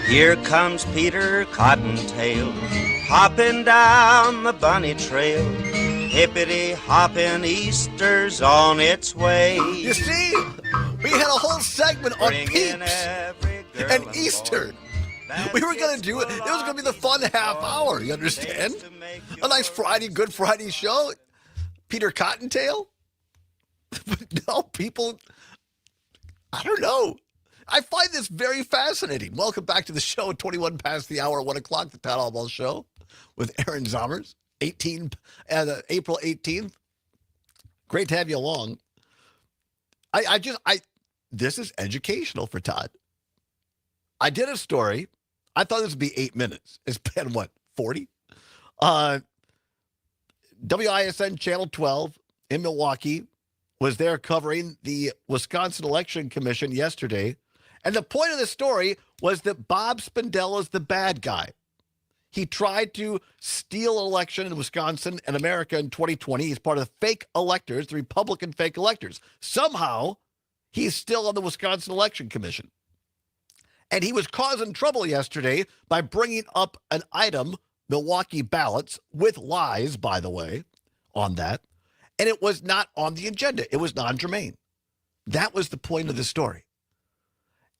Here comes Peter Cottontail, hopping down the bunny trail. Hippity hopping, Easter's on its way. You see, we had a whole segment on Bring in Peeps every girl and and Easter. boy. We were going to do it. It was going to be the fun half hour. You understand? A nice Friday, Good Friday show. Peter Cottontail. But no, people, I don't know. I find this very fascinating. Welcome back to the show, 21 past the hour, 1 o'clock, the Todd Allbaugh Show with Aaron Zommers, April 18th. Great to have you along. This is educational for Todd. I did a story. I thought this would be 8 minutes. It's been, 40? WISN Channel 12 in Milwaukee was there covering the Wisconsin Election Commission yesterday. And the point of the story was that Bob Spindell is the bad guy. He tried to steal an election in Wisconsin and America in 2020. He's part of the fake electors, the Republican fake electors. Somehow, he's still on the Wisconsin Election Commission. And he was causing trouble yesterday by bringing up an item, Milwaukee ballots, with lies, by the way, on that. And it was not on the agenda. It was non-germane. That was the point of the story.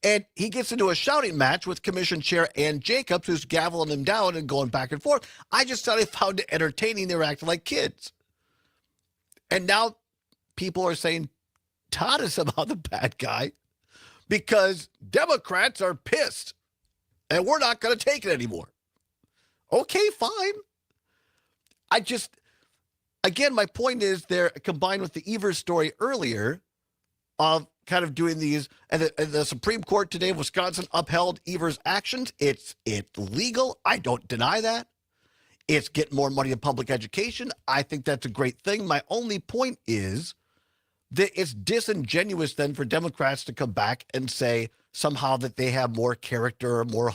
And he gets into a shouting match with Commission Chair Ann Jacobs, who's gaveling him down and going back and forth. I just thought I found it entertaining. They were acting like kids. And now people are saying Todd is somehow the bad guy because Democrats are pissed and we're not going to take it anymore. Okay, fine. Again, my point is they're combined with the Evers story earlier of kind of doing these, and the Supreme Court today of Wisconsin upheld Evers' actions. It's legal. I don't deny that. It's getting more money in public education. I think that's a great thing. My only point is that it's disingenuous then for Democrats to come back and say somehow that they have more character or more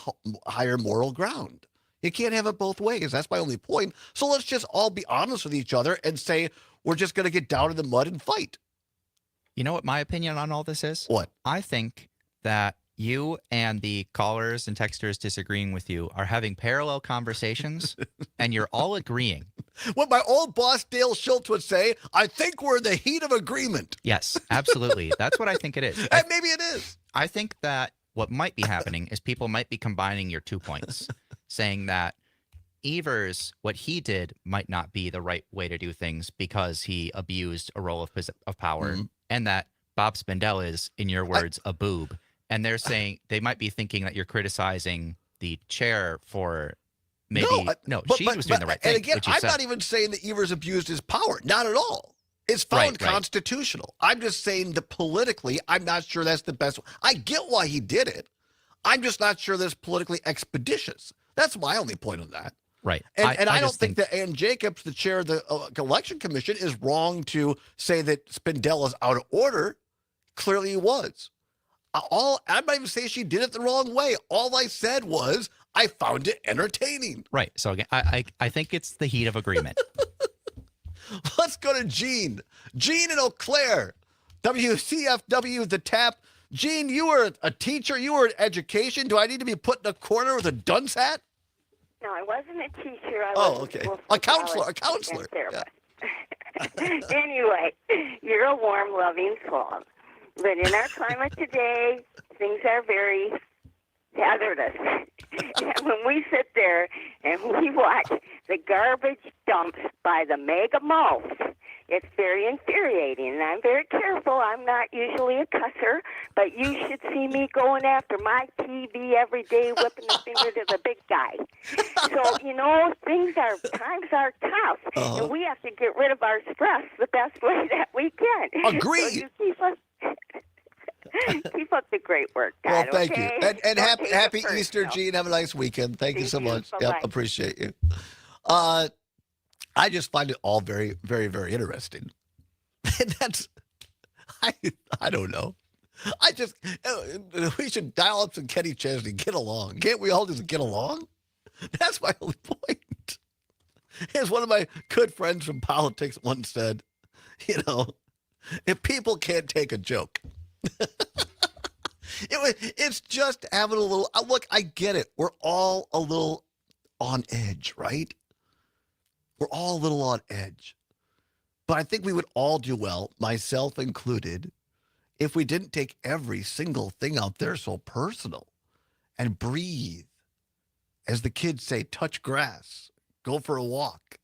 higher moral ground. You can't have it both ways. That's my only point. So let's just all be honest with each other and say we're just going to get down in the mud and fight. You know what my opinion on all this is? What? I think that you and the callers and texters disagreeing with you are having parallel conversations, and you're all agreeing. What my old boss Dale Schultz would say, I think we're in the heat of agreement. Yes, absolutely. That's what I think it is. And maybe it is. I think that what might be happening is people might be combining your 2 points, saying that Evers, what he did might not be the right way to do things because he abused a role of power, and that Bob Spindell is, in your words, a boob. And they're saying they might be thinking that you're criticizing the chair for maybe she was doing the right thing. And again, I'm not even saying that Evers abused his power. Not at all. It's found constitutional. I'm just saying that politically, I'm not sure that's the best. I get why he did it. I'm just not sure that's politically expeditious. That's my only point on that. Right. And I don't think that Ann Jacobs, the chair of the election commission, is wrong to say that Spindell is out of order. Clearly he was. I'm not even saying she did it the wrong way. All I said was I found it entertaining. Right. So again, I think it's the heat of agreement. Let's go to Gene. Gene in Eau Claire. WCFW, The Tap. Gene, you were a teacher. You were in education. Do I need to be put in a corner with a dunce hat? No, I wasn't a teacher. I was okay. A counselor. A counselor. Yeah. Anyway, you're a warm, loving soul. But in our climate today, things are very hazardous. And when we sit there and we watch the garbage dumps by the mega malls, it's very infuriating. And I'm very careful. I'm not usually a cusser, but you should see me going after my TV every day, whipping the finger to the big guy. So, times are tough, and we have to get rid of our stress the best way that we can. Agree. So you keep up the great work, Todd. Well, thank okay? you. And happy first, Easter, no. Gene. Have a nice weekend. Thank you so much. Bye-bye. Yep, appreciate you. I just find it all very, very, very interesting. And I don't know. We should dial up some Kenny Chesney, get along. Can't we all just get along? That's my only point. As one of my good friends from politics once said, if people can't take a joke, it's just having a little, look, I get it. We're all a little on edge, right? We're all a little on edge. But I think we would all do well, myself included, if we didn't take every single thing out there so personal and breathe. As the kids say, touch grass, go for a walk,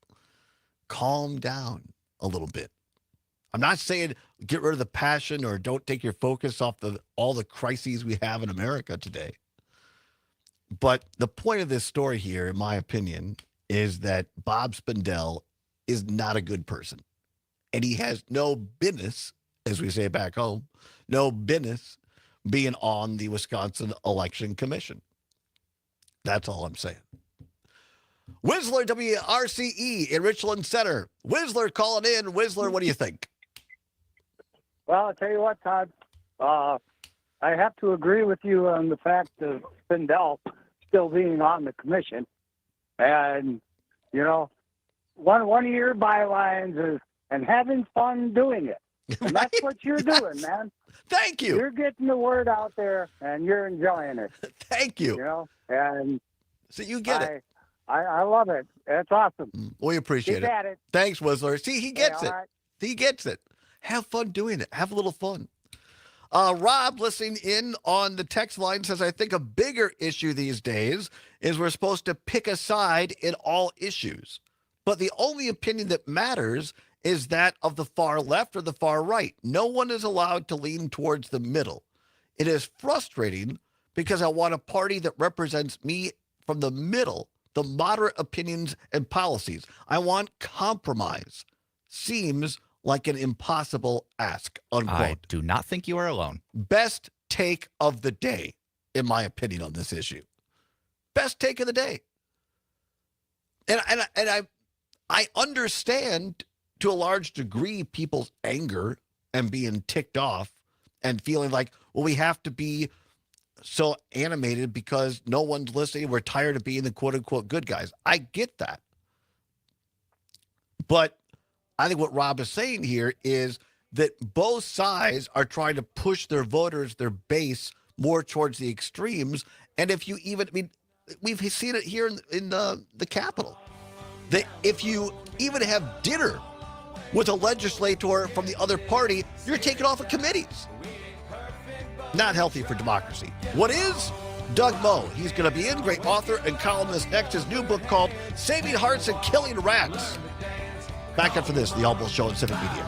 calm down a little bit. I'm not saying get rid of the passion or don't take your focus off all the crises we have in America today. But the point of this story here, in my opinion, is that Bob Spindell is not a good person. And he has no business, as we say back home, no business being on the Wisconsin Election Commission. That's all I'm saying. Whistler, WRCE in Richland Center. Whistler calling in. Whistler, what do you think? Well, I'll tell you what, Todd. I have to agree with you on the fact of Spindell still being on the commission. And, one of your bylines is, and having fun doing it. And that's what you're doing, man. Thank you. You're getting the word out there, and you're enjoying it. Thank you. And so you get it. I love it. It's awesome. We appreciate Keep it. at it. Thanks, Whistler. See, he gets it. Right. He gets it. Have fun doing it. Have a little fun. Rob, listening in on the text line, says, I think a bigger issue these days is we're supposed to pick a side in all issues. But the only opinion that matters is that of the far left or the far right. No one is allowed to lean towards the middle. It is frustrating because I want a party that represents me from the middle, the moderate opinions and policies. I want compromise. Seems like an impossible ask, unquote. I do not think you are alone. Best take of the day, in my opinion, on this issue. Best take of the day. And I understand to a large degree people's anger and being ticked off and feeling like, well, we have to be so animated because no one's listening. We're tired of being the quote unquote good guys. I get that. But I think what Rob is saying here is that both sides are trying to push their voters, their base, more towards the extremes. And if you even, I mean, we've seen it here in the Capitol. That if you even have dinner with a legislator from the other party, you're taken off of committees. Not healthy for democracy. What is? Doug Moe. He's going to be in, great author and columnist next. His new book called Saving Hearts and Killing Rats. Back after this, the Allbaugh Show on Civic Media.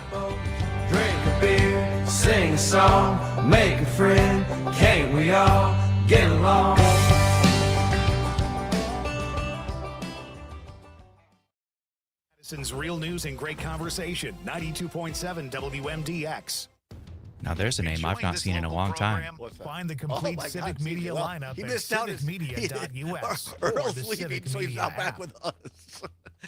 Drink a beer, sing a song, make a friend. Can't we all get along? Madison's Real News and Great Conversation, 92.7 WMDX. Now there's a name I've not seen in a long time. Find the complete Civic Media lineup He at missed out civicmedia.us. Earl's leaving, so he's not back with us.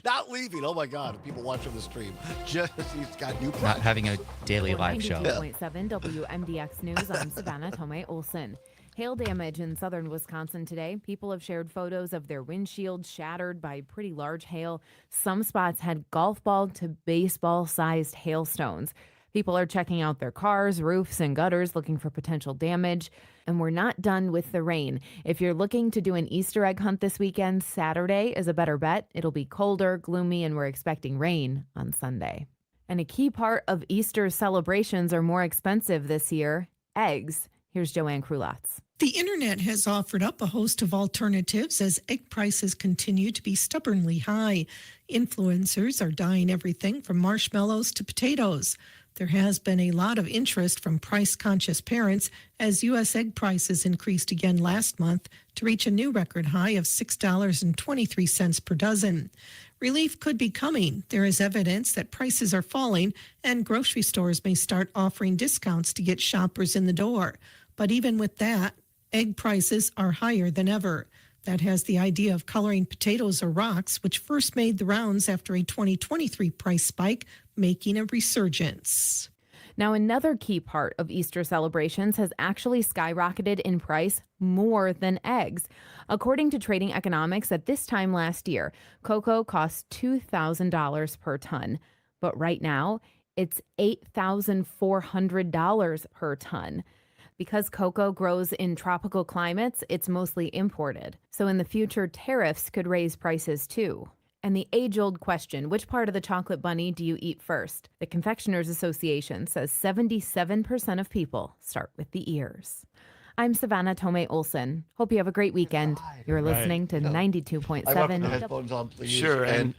Not leaving. Oh my God! People watching the stream. Just he's got new. Not having a daily live show. 92.7 WMDX News. I'm Savannah Tomei Olson. Hail damage in southern Wisconsin today. People have shared photos of their windshields shattered by pretty large hail. Some spots had golf ball to baseball sized hailstones. People are checking out their cars, roofs, and gutters looking for potential damage. And we're not done with the rain. If you're looking to do an Easter egg hunt this weekend, Saturday is a better bet. It'll be colder, gloomy, and we're expecting rain on Sunday. And a key part of Easter celebrations are more expensive this year: eggs. Here's Joanne Krulatz. The internet has offered up a host of alternatives as egg prices continue to be stubbornly high. Influencers are dyeing everything from marshmallows to potatoes. There has been a lot of interest from price-conscious parents as U.S. egg prices increased again last month to reach a new record high of $6.23 per dozen. Relief could be coming. There is evidence that prices are falling, and grocery stores may start offering discounts to get shoppers in the door. But even with that, egg prices are higher than ever. That has the idea of coloring potatoes or rocks, which first made the rounds after a 2023 price spike, making a resurgence. Now, another key part of Easter celebrations has actually skyrocketed in price more than eggs. According to Trading Economics, at this time last year, cocoa cost $2,000 per ton. But right now, it's $8,400 per ton. Because cocoa grows in tropical climates, it's mostly imported. So in the future, tariffs could raise prices too. And the age-old question, which part of the chocolate bunny do you eat first? The Confectioners Association says 77% of people start with the ears. I'm Savannah Tomei Olson. Hope you have a great weekend. You're listening to 92.7. I want the headphones on, please. Sure. And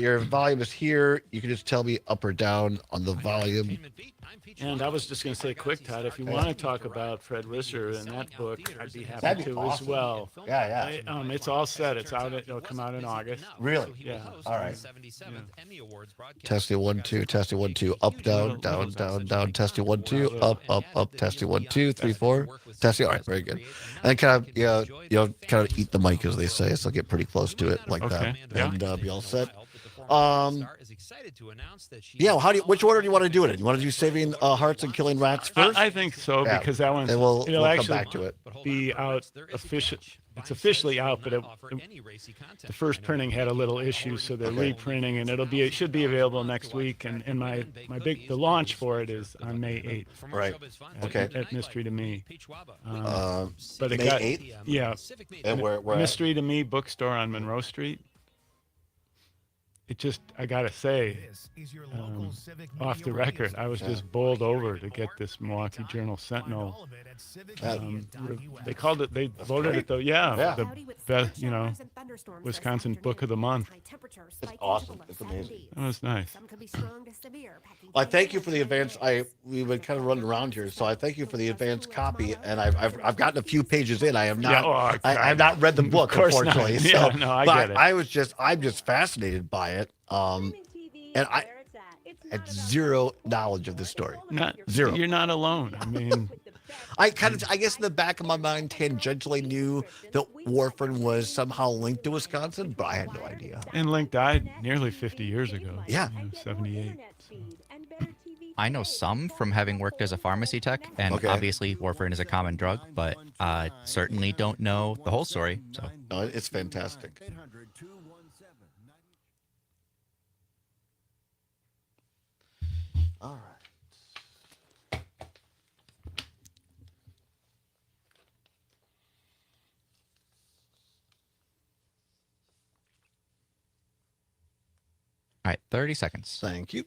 your volume is here. You can just tell me up or down on the volume. And I was just going to say quick, Todd, if you want to talk about Fred Risser and that book, I'd be happy to as well. Yeah. It's all set. It'll come out in August. Really? Yeah. All right. Testing 1 2, testing 1 2, up down, down, down, down, testing 1 2, up, testing 1 2, 3 4, testing. All right, very good. And kind of kind of eat the mic, as they say, so get pretty close to it like that, and be all set. Which order do you want to do it in? You want to do Saving Hearts and Killing Rats first? I think so, because that one's we'll it'll come actually back to it. Be out official. It's officially out, but the first printing had a little issue, so they're reprinting, and it should be available next week. And the launch for it is on May 8th. Right. At Mystery to Me. But it got 8th? Yeah. And where Mystery to Me bookstore on Monroe Street. It just, I gotta say, off the record, I was just bowled over to get this Milwaukee Journal Sentinel. They called it, they voted it though, the best, Wisconsin Book of the Month. It's awesome. It's amazing. That was nice. I thank you for the advance. We've been kind of running around here, so I thank you for the advanced copy. And I've gotten a few pages in. I have not. I have not read the book, unfortunately. Not. So, no, I get it. I'm just fascinated by it. And I had zero knowledge of this story. Zero. You're not alone. I mean, I guess in the back of my mind, tangentially knew that Warfarin was somehow linked to Wisconsin, but I had no idea. And Link died nearly 50 years ago. Yeah. 78. I know some from having worked as a pharmacy tech, and obviously warfarin is a common drug, but certainly don't know the whole story. So no, it's fantastic. All right. All right, 30 seconds. Thank you.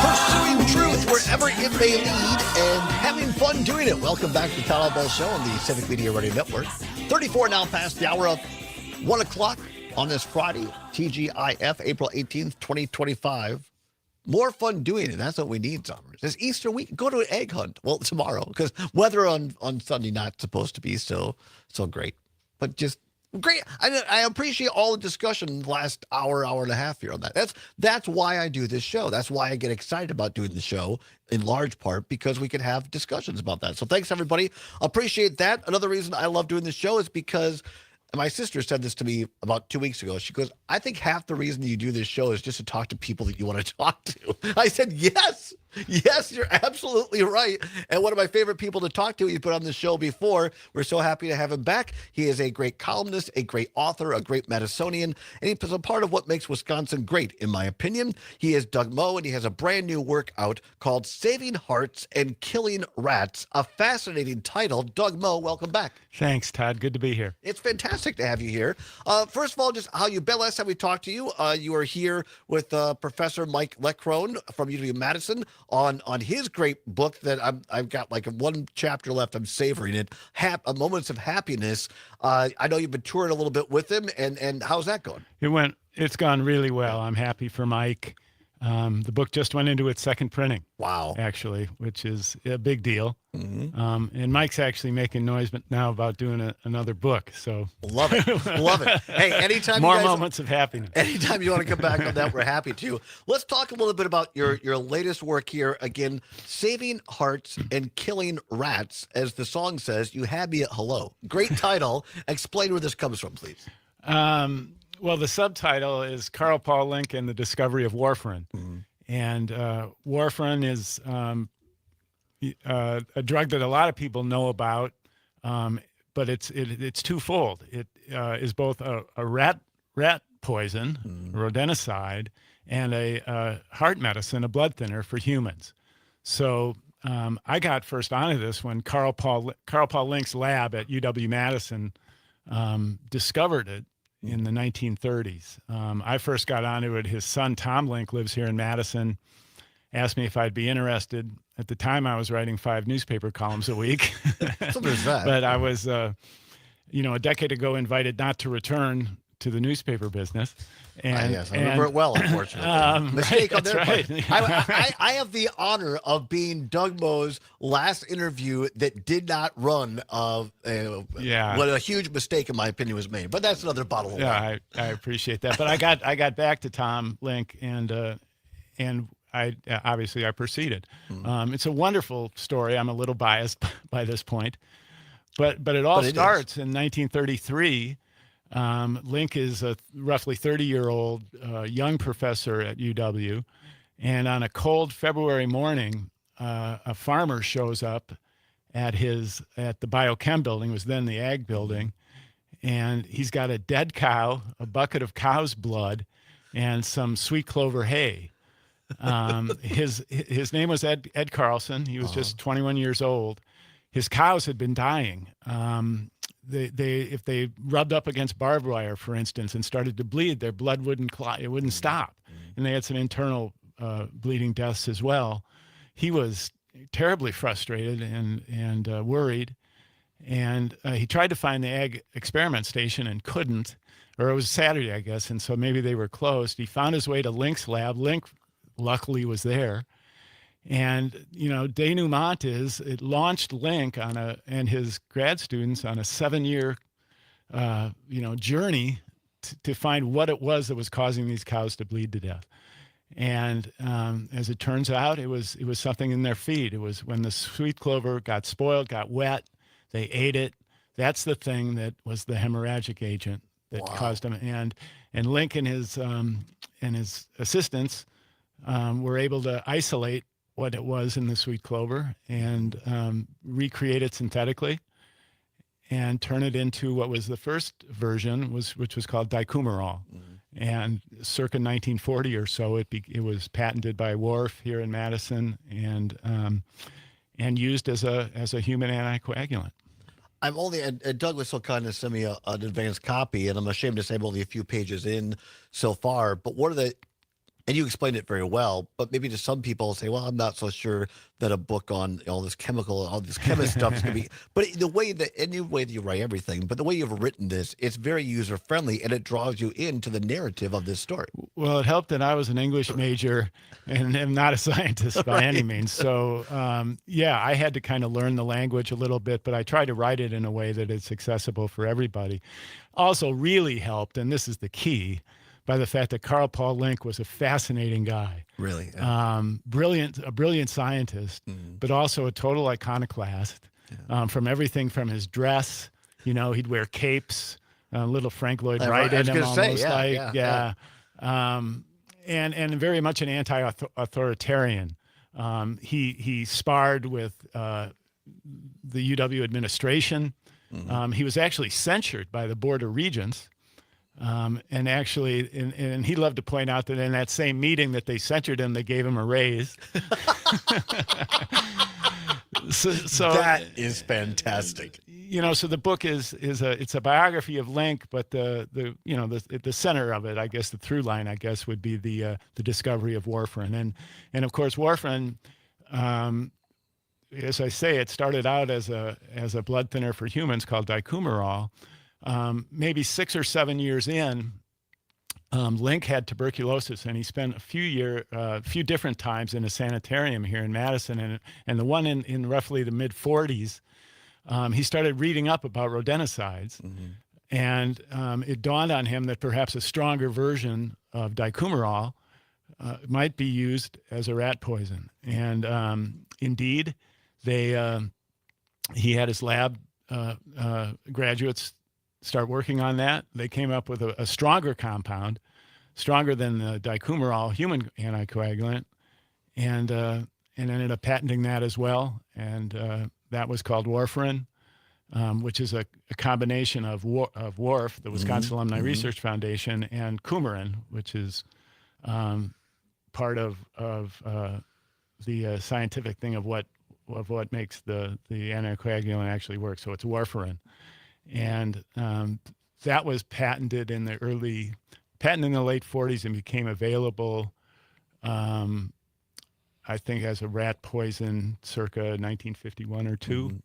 Pursuing truth wherever it may lead and having fun doing it. Welcome back to the Todd Allbaugh Show on the Civic Media Radio Network. 34 now past the hour of 1 o'clock on this Friday, TGIF, April 18th, 2025. More fun doing it. That's what we need, Summers. It's Easter week. Go to an egg hunt. Well, tomorrow, because weather on Sunday not supposed to be so great. But just great. I appreciate all the discussion in the last hour and a half here on that. That's why I do this show. That's why I get excited about doing the show, in large part because we can have discussions about that. So thanks, everybody. Appreciate that. Another reason I love doing this show is because my sister said this to me about 2 weeks ago. She goes, I think half the reason you do this show is just to talk to people that you want to talk to. I said, yes, you're absolutely right. And one of my favorite people to talk to, he's been on the show before. We're so happy to have him back. He is a great columnist, a great author, a great Madisonian, and he's a part of what makes Wisconsin great, in my opinion. He is Doug Moe, and he has a brand new work out called Saving Hearts and Killing Rats, a fascinating title. Doug Moe, welcome back. Thanks, Todd. Good to be here. It's fantastic to have you here. First of all, just how you've been. Last time we talked to you, you were here with Professor Mike Leckrone from UW-Madison on his great book that I've got like one chapter left. I'm savoring it. Moments of Happiness. I know you've been touring a little bit with him, and how's that going? It's gone really well. I'm happy for Mike. The book just went into its second printing. Wow. Actually, which is a big deal. Mm-hmm. And Mike's actually making noise now about doing another book. So love it. Love it. Hey, anytime more you guys, moments of happiness. Anytime you want to come back on that, we're happy to. Let's talk a little bit about your latest work here. Again, Saving Hearts and Killing Rats. As the song says, you had me at hello. Great title. Explain where this comes from, please. Well, the subtitle is Carl Paul Link and the Discovery of Warfarin. Mm-hmm. And warfarin is a drug that a lot of people know about, but it's twofold. It is both a rat poison, rodenticide, and a heart medicine, a blood thinner for humans. So I got first onto this when Carl Paul Link's lab at UW-Madison discovered it in the 1930s. I first got onto it. His son, Tom Link, lives here in Madison, asked me if I'd be interested. At the time, I was writing 5 newspaper columns a week. So there's that. But I was, a decade ago, invited not to return to the newspaper business. And, yes, I remember it well, unfortunately. Mistake on their part. Right. I have the honor of being Doug Moe's last interview that did not run. What a huge mistake, in my opinion, was made. But that's another bottle of wine. I appreciate that. But I got back to Tom Link, and I obviously I proceeded. It's a wonderful story. I'm a little biased by this point, but it all starts in 1933. Link is a roughly 30-year-old young professor at UW, and on a cold February morning, a farmer shows up at the biochem building, was then the ag building, and he's got a dead cow, a bucket of cow's blood, and some sweet clover hay. His name was Ed Carlson. He was just 21 years old. His cows had been dying. If they rubbed up against barbed wire, for instance, and started to bleed, their blood wouldn't clot. It wouldn't stop, and they had some internal bleeding deaths as well. He was terribly frustrated and worried, and he tried to find the ag experiment station and couldn't, or it was Saturday, I guess, and so maybe they were closed. He found his way to Link's lab. Link luckily was there. And, denouement is it launched Link and his grad students on a 7-year, journey to find what it was that was causing these cows to bleed to death. And as it turns out, it was something in their feed. It was when the sweet clover got spoiled, got wet, they ate it. That's the thing that was the hemorrhagic agent that caused them. And Link and his assistants were able to isolate what it was in the sweet clover and recreate it synthetically and turn it into what was the first version, which was called dicumarol. And circa 1940 or so, it was patented by Wharf here in Madison and used as a human anticoagulant. I'm only, and Doug was so kind to send me an advanced copy, and I'm ashamed to say I'm only a few pages in so far. But what are the, and you explained it very well, but maybe to some people say, well, I'm not so sure that a book on all this chemical, all this chemist stuff is going to be, but the way that, any way that you write everything, but the way you've written this, it's very user friendly and it draws you into the narrative of this story. Well, it helped that I was an English major and am not a scientist by any means. So, yeah, I had to kind of learn the language a little bit, but I tried to write it in a way that it's accessible for everybody. Also really helped, and this is the key, by the fact that Carl Paul Link was a fascinating guy. Really? Yeah. A brilliant scientist, but also a total iconoclast. From everything from his dress, he'd wear capes, little Frank Lloyd Wright in him almost, and very much an anti-authoritarian. He sparred with the UW administration. He was actually censured by the Board of Regents. And actually, and he loved to point out that in that same meeting that they censured him, they gave him a raise. so that is fantastic. So the book it's a biography of Link, but the center of it, I guess, the through line, I guess, would be the discovery of warfarin, and of course warfarin. As I say, it started out as a blood thinner for humans called dicumarol. Maybe 6 or 7 years in, Link had tuberculosis, and he spent a few different times in a sanitarium here in Madison, and the one in roughly the mid 40s, he started reading up about rodenticides, and it dawned on him that perhaps a stronger version of dicumarol might be used as a rat poison, and indeed, he had his lab graduates start working on that. They came up with a stronger compound, stronger than the dicumarol human anticoagulant, and ended up patenting that as well. And that was called warfarin, which is a combination of WARF, the Wisconsin Alumni Research Foundation, and coumarin, which is part of the scientific thing of what makes the anticoagulant actually work. So it's warfarin. And that was patented in the late 40s and became available, I think, as a rat poison circa 1951 or two.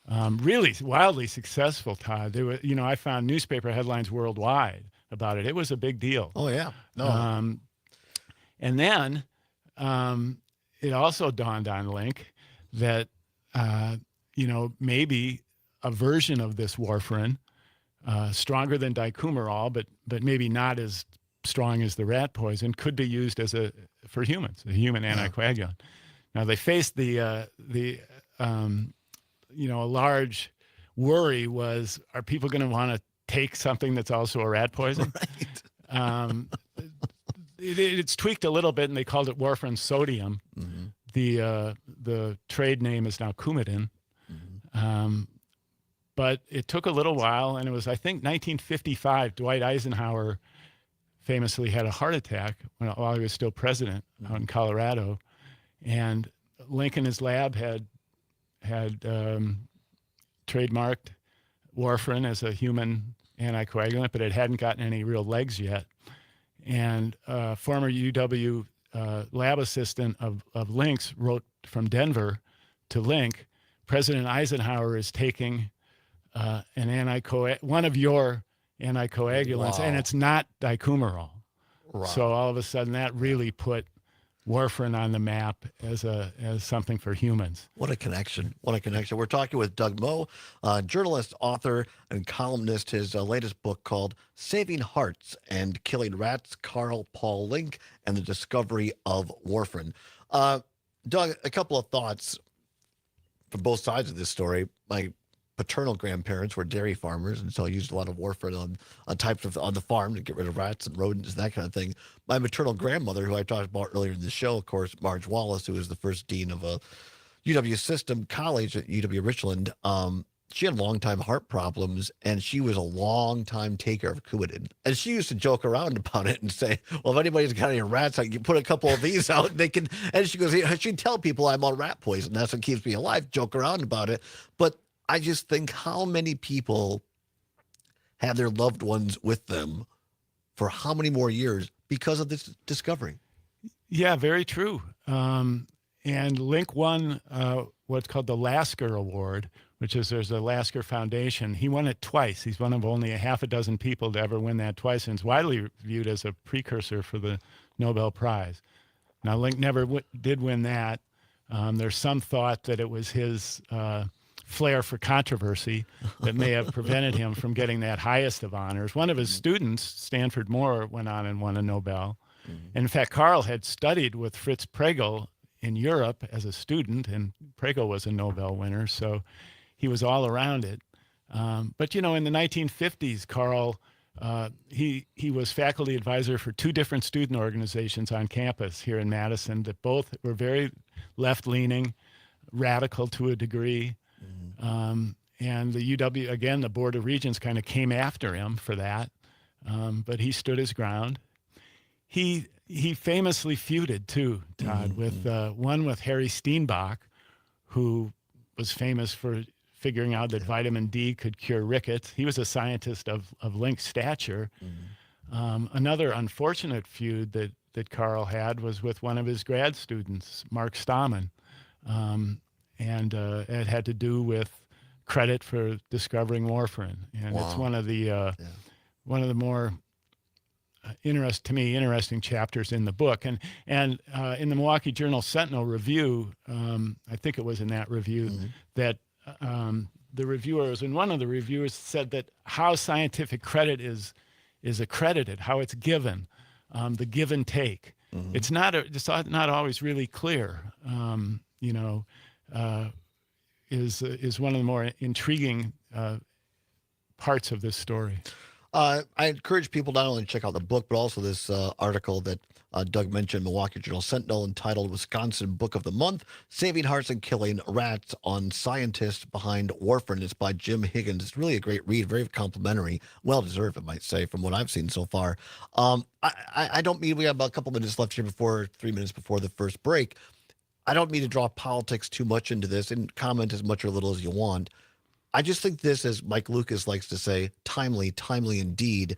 Really wildly successful, Todd. There were, I found newspaper headlines worldwide about it. It was a big deal. Oh yeah. No. And then it also dawned on Link that maybe a version of this warfarin, stronger than dicumarol, but maybe not as strong as the rat poison, could be used for humans, a human anticoagulant. Now they faced a large worry was, are people going to want to take something that's also a rat poison? Right. It's tweaked a little bit, and they called it warfarin sodium. The trade name is now Coumadin. But it took a little while, and it was, I think, 1955, Dwight Eisenhower famously had a heart attack while he was still president out in Colorado. And Link and his lab had trademarked warfarin as a human anticoagulant, but it hadn't gotten any real legs yet. And former UW lab assistant of Link's wrote from Denver to Link, President Eisenhower is taking one of your anticoagulants, and it's not dicumarol. Right. So all of a sudden, that really put warfarin on the map as something for humans. What a connection. What a connection. We're talking with Doug Moe, journalist, author, and columnist. His latest book called Saving Hearts and Killing Rats, Carl Paul Link, and the Discovery of Warfarin. Doug, a couple of thoughts from both sides of this story. My paternal grandparents were dairy farmers, and so I used a lot of warfarin on types of on the farm to get rid of rats and rodents and that kind of thing. My maternal grandmother, who I talked about earlier in the show, of course, Marge Wallace, who was the first dean of a UW System College at UW Richland, she had long-time heart problems, and she was a long-time taker of Coumadin. And she used to joke around about it and say, well, if anybody's got any rats, I can put a couple of these out, and they can. And she goes, she'd tell people I'm on rat poison. That's what keeps me alive, joke around about it. But I just think how many people have their loved ones with them for how many more years because of this discovery? Yeah, very true. And Link won what's called the Lasker Award, which is there's a Lasker Foundation. He won it twice. He's one of only a half a dozen people to ever win that twice, and is widely viewed as a precursor for the Nobel Prize. Now, Link never did win that. There's some thought that it was his flair for controversy that may have prevented him from getting that highest of honors. One of his students, Stanford Moore, went on and won a Nobel. And in fact, Carl had studied with Fritz Pregel in Europe as a student, and Pregel was a Nobel winner, so he was all around it. But, you know, in the 1950s, Carl, he was faculty advisor for two different student organizations on campus here in Madison that both were very left-leaning, radical to a degree. And the UW, again, the Board of Regents kind of came after him for that, but he stood his ground. He famously feuded, too, Todd, with one with Harry Steenbach, who was famous for figuring out that vitamin D could cure rickets. He was a scientist of Link's stature. Another unfortunate feud that Carl had was with one of his grad students, Mark Stamen. And it had to do with credit for discovering warfarin. And it's one of the more interesting chapters in the book. And in the Milwaukee Journal Sentinel review, I think it was in that review that the reviewers, and one of the reviewers said that how scientific credit is accredited, how it's given, the give and take. It's not always really clear. Is one of the more intriguing parts of this story. I encourage people not only to check out the book, but also this article that Doug mentioned, Milwaukee Journal Sentinel, entitled Wisconsin Book of the Month, Saving Hearts and Killing Rats on Scientists Behind Warfarin. It's by Jim Higgins. It's really a great read, very complimentary, well-deserved, I might say, from what I've seen so far. I don't mean, we have about a couple minutes left here 3 minutes before the first break. I don't mean to draw politics too much into this and comment as much or little as you want. I just think this, as Mike Lucas likes to say, timely indeed,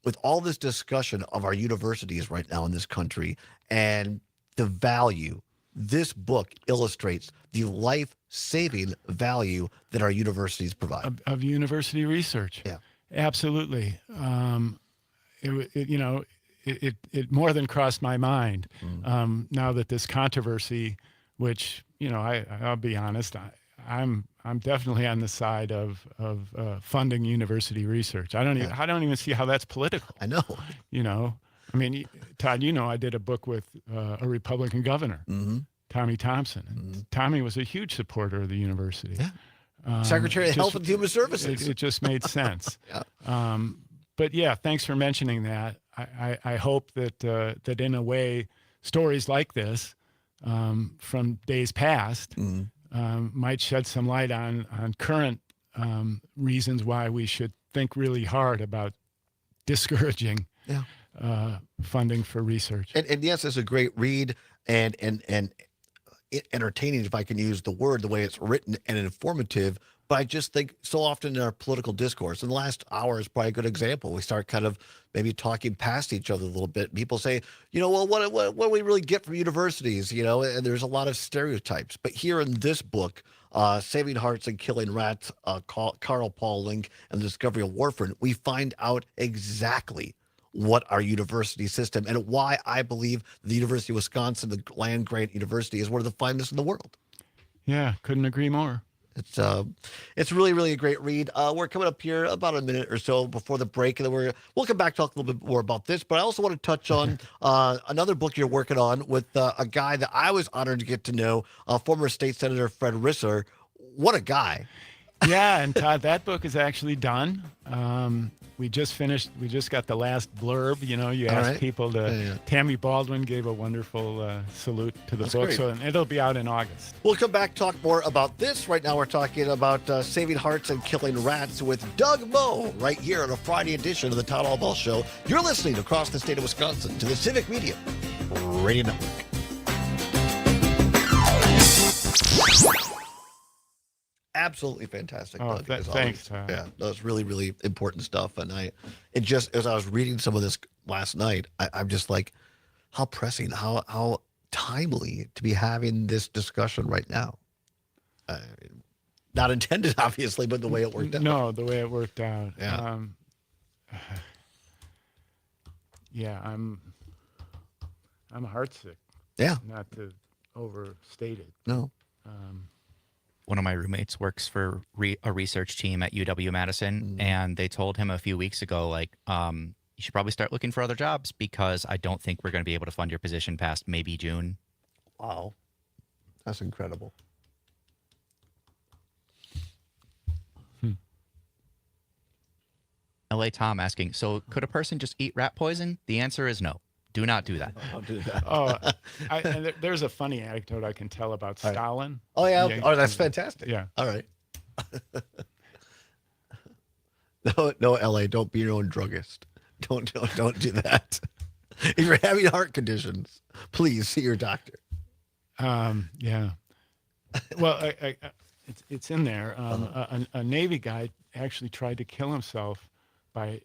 with all this discussion of our universities right now in this country and the value. This book illustrates the life-saving value that our universities provide. Of university research. Yeah. Absolutely. It more than crossed my mind now that this controversy, which, I'll be honest, I'm definitely on the side of funding university research. I don't even see how that's political. I know. I mean, Todd, I did a book with a Republican governor, Tommy Thompson. And Tommy was a huge supporter of the university. Yeah. Secretary of Health and Human Services. It just made sense. Yeah. But yeah, thanks for mentioning that. I hope that in a way, stories like this from days past might shed some light on current reasons why we should think really hard about discouraging funding for research. And yes, it's a great read and entertaining, if I can use the word, the way it's written, and informative. But I just think so often in our political discourse, and the last hour is probably a good example. We start kind of maybe talking past each other a little bit. People say, well, what do we really get from universities? And there's a lot of stereotypes. But here in this book, Saving Hearts and Killing Rats, Carl Paul Link and the Discovery of Warfarin, we find out exactly what our university system and why I believe the University of Wisconsin, the land-grant university, is one of the finest in the world. Yeah, couldn't agree more. It's really, really a great read. We're coming up here about a minute or so before the break, and then we'll come back, talk a little bit more about this. But I also want to touch on another book you're working on with a guy that I was honored to get to know, former State Senator Fred Risser. What a guy! Yeah, and Todd, that book is actually done. We just finished. We just got the last blurb. You know, you asked people to. Yeah. Tammy Baldwin gave a wonderful salute to the book, great. so it'll be out in August. We'll come back, talk more about this. Right now, we're talking about saving hearts and killing rats with Doug Moe right here on a Friday edition of the Todd Allbaugh Show. You're listening across the state of Wisconsin to the Civic Media Radio Network. Absolutely fantastic. Oh, Doug, as thanks, always. Todd. Yeah, that's really, really important stuff. And it just, as I was reading some of this last night, I'm just like, how pressing, how timely to be having this discussion right now. Not intended, obviously, but the way it worked out. No, the way it worked out. Yeah. Yeah, I'm heartsick. Yeah. Not to overstate it. No. One of my roommates works for a research team at UW-Madison, and they told him a few weeks ago, like, you should probably start looking for other jobs because I don't think we're going to be able to fund your position past maybe June. Wow. That's incredible. LA Tom asking, so could a person just eat rat poison? The answer is no. Do not do that. Don't do that. And there's a funny anecdote I can tell about Stalin. Oh, yeah. Oh, that's fantastic. Yeah. All right. No, LA, don't be your own druggist. Don't do that. If you're having heart conditions, please see your doctor. Yeah. Well, it's in there. A Navy guy actually tried to kill himself by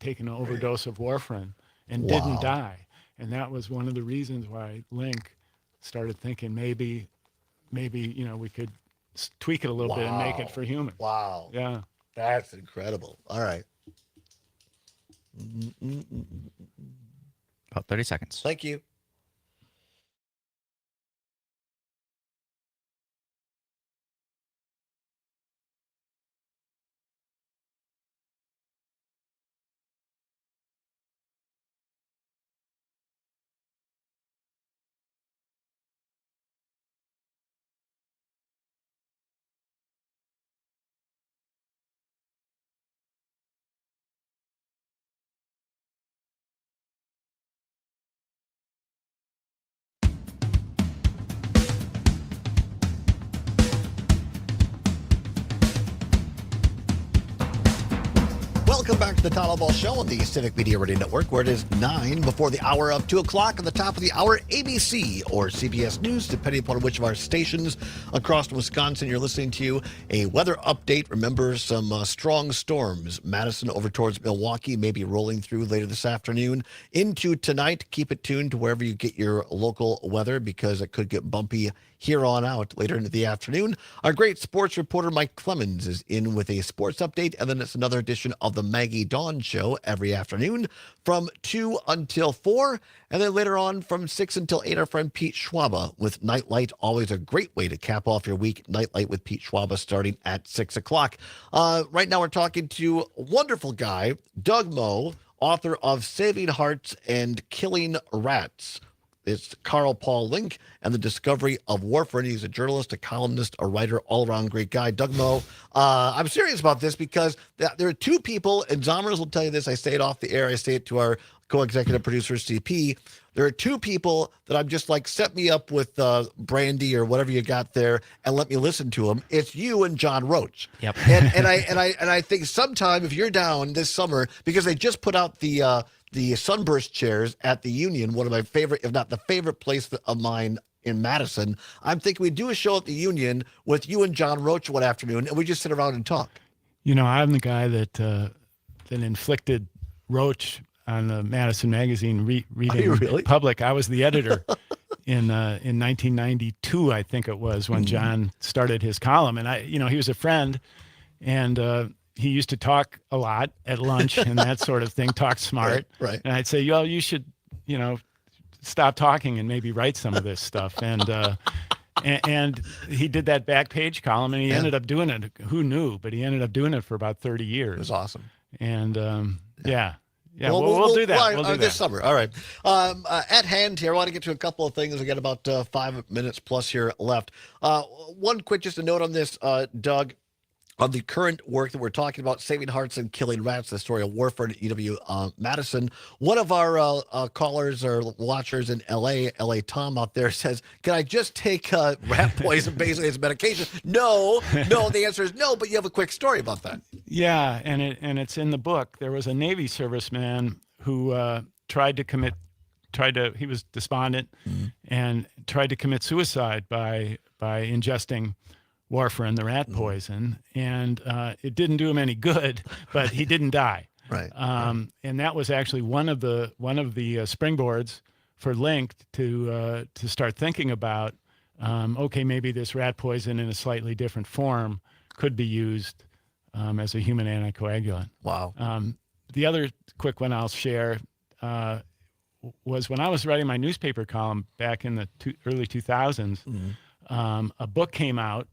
taking an overdose of warfarin and didn't die. And that was one of the reasons why Link started thinking maybe we could tweak it a little bit and make it for humans. Wow. Yeah. That's incredible. All right. About 30 seconds. Thank you. Welcome back to the Todd Allbaugh Show on the Civic Media Radio Network, where it is 9 before the hour of 2 o'clock. At the top of the hour, ABC or CBS News, depending upon which of our stations across Wisconsin you're listening to. A weather update. Remember, some strong storms. Madison over towards Milwaukee may be rolling through later this afternoon into tonight. Keep it tuned to wherever you get your local weather because it could get bumpy here on out later into the afternoon. Our great sports reporter Mike Clemens is in with a sports update, and then it's another edition of the Maggie Dawn Show every afternoon from 2 until 4, and then later on from 6 until 8, our friend Pete Schwaba with Nightlight. Always a great way to cap off your week. Nightlight with Pete Schwaba starting at 6 o'clock. Right now we're talking to a wonderful guy, Doug Moe, author of Saving Hearts and Killing Rats. It's Carl Paul Link and the Discovery of Warfarin. He's a journalist, a columnist, a writer, all-around great guy. Doug Moe, I'm serious about this because there are two people, and Zomers will tell you this. I say it off the air. I say it to our co-executive producer, CP. There are two people that I'm just like, set me up with Brandy or whatever you got there and let me listen to them. It's you and John Roach. Yep. And I think sometime if you're down this summer, because they just put out the Sunburst chairs at the Union, one of my favorite, if not the favorite place of mine in Madison. I'm thinking we do a show at the Union with you and John Roach one afternoon, and we just sit around and talk. You know, I'm the guy that inflicted Roach on the Madison magazine reading really? public. I was the editor in 1992, I think it was, when John started his column, and he was a friend, and he used to talk a lot at lunch and that sort of thing, talk smart. Right. And I'd say, yo, you should, stop talking and maybe write some of this stuff. And he did that back page column, and he ended up doing it. Who knew? But he ended up doing it for about 30 years. It was awesome. And yeah, we'll do that. We'll do this summer. All right. At hand here, I want to get to a couple of things. We got about 5 minutes plus here left. One quick, just a note on this, Doug. On the current work that we're talking about, Saving Hearts and Killing Rats, the story of Warfare at UW-Madison. One of our callers or watchers in LA Tom out there says, can I just take rat poison basically as medication? No, the answer is no, but you have a quick story about that. Yeah, and it's in the book. There was a Navy serviceman who he was despondent and tried to commit suicide by ingesting warfarin, the rat poison, and it didn't do him any good, but he didn't die. Right. And that was actually one of the springboards for Link to start thinking about, okay, maybe this rat poison in a slightly different form could be used as a human anticoagulant. Wow. The other quick one I'll share was when I was writing my newspaper column back in the early 2000s, a book came out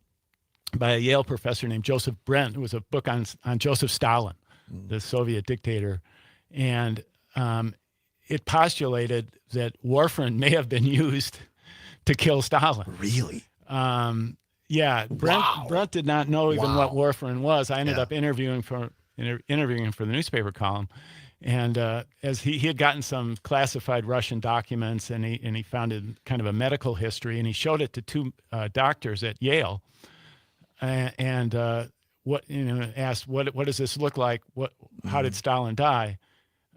by a Yale professor named Joseph Brent. It was a book on Joseph Stalin, the Soviet dictator. And it postulated that warfarin may have been used to kill Stalin. Really? Yeah. Brent did not know even what warfarin was. I ended up interviewing him for the newspaper column. And as he had gotten some classified Russian documents, and he found kind of a medical history, and he showed it to two doctors at Yale. And asked, what does this look like? How did Stalin die?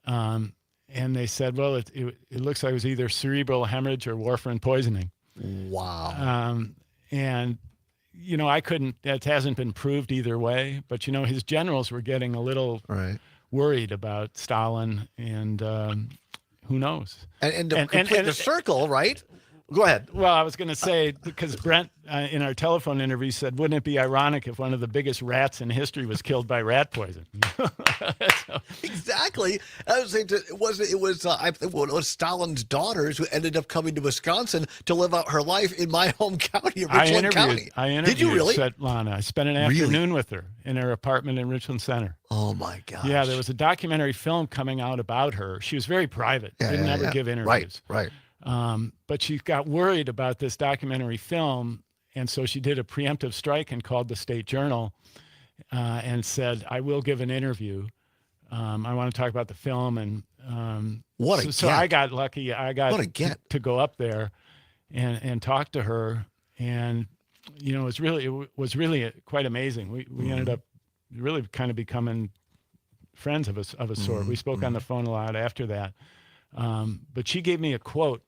And they said, well, it looks like it was either cerebral hemorrhage or warfarin poisoning. Wow. And I couldn't. That hasn't been proved either way. But his generals were getting a little worried about Stalin, and who knows? And to complete the circle, right? Go ahead. Well, I was going to say, because Brent, in our telephone interview, said, wouldn't it be ironic if one of the biggest rats in history was killed by rat poison? Exactly. I was saying, it was Stalin's daughters who ended up coming to Wisconsin to live out her life in my home county, Richland County. I interviewed Did you really? Svetlana. I spent an afternoon with her in her apartment in Richland Center. Oh, my gosh. Yeah, there was a documentary film coming out about her. She was very private. Didn't ever give interviews. Right. But she got worried about this documentary film, and so she did a preemptive strike and called the State Journal and said, I will give an interview. I want to talk about the film. And so I got lucky. I got to go up there and talk to her. And, it was really quite amazing. We ended up really kind of becoming friends of a sort. We spoke on the phone a lot after that. But she gave me a quote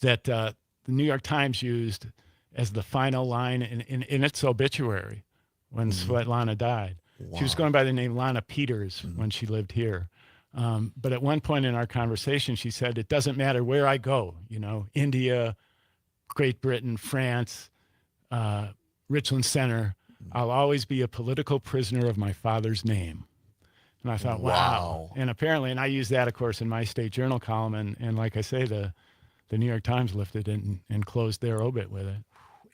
that the New York Times used as the final line in its obituary when Svetlana died. Wow. She was going by the name Lana Peters when she lived here. But at one point in our conversation, she said, it doesn't matter where I go, India, Great Britain, France, Richland Center, I'll always be a political prisoner of my father's name. And I thought, wow. And apparently, and I used that, of course, in my State Journal column. And like I say, the New York Times lifted it and closed their obit with it.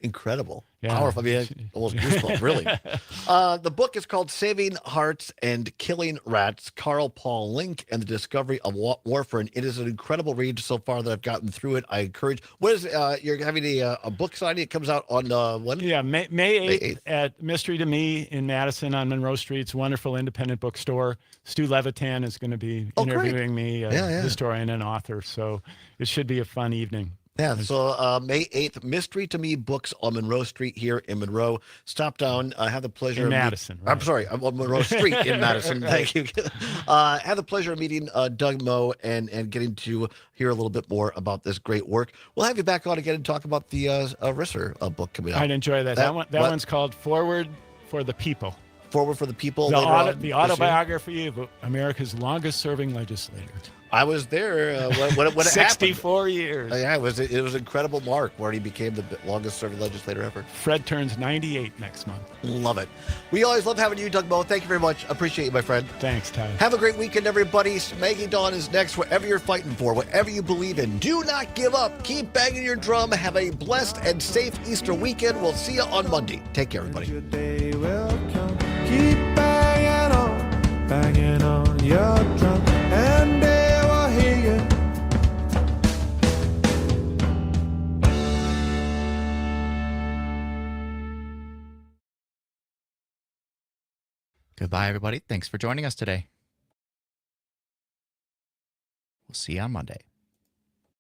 Incredible. Yeah. Powerful. I mean, almost goosebumps, really. The book is called Saving Hearts and Killing Rats, Carl Paul Link and the Discovery of Warfarin. It is an incredible read so far that I've gotten through it. I encourage. What is you're having a book signing? It comes out on when? Yeah, May 8th at Mystery to Me in Madison on Monroe Street. It's a wonderful independent bookstore. Stu Levitan is going to be interviewing me, a historian and author. So it should be a fun evening. Yeah, so May 8th, Mystery to Me Books on Monroe Street here in Monroe. Stop down. Have the pleasure in Madison. Right? I'm sorry, I'm on Monroe Street in Madison. Thank you. Have the pleasure of meeting Doug Moe and getting to hear a little bit more about this great work. We'll have you back on again and talk about the Risser book coming out. I'd enjoy that. That one's called Forward for the People. Forward for the People. The autobiography of America's longest-serving legislator. I was there when it happened. 64 years. Yeah, it was an incredible mark where he became the longest serving legislator ever. Fred turns 98 next month. Love it. We always love having you, Doug Moe. Thank you very much. Appreciate you, my friend. Thanks, Todd. Have a great weekend, everybody. Smaggy Dawn is next. Whatever you're fighting for, whatever you believe in, do not give up. Keep banging your drum. Have a blessed and safe Easter weekend. We'll see you on Monday. Take care, everybody. Your day will come. Keep banging on your drum, and they will hear you. Goodbye, everybody. Thanks for joining us today. We'll see you on Monday.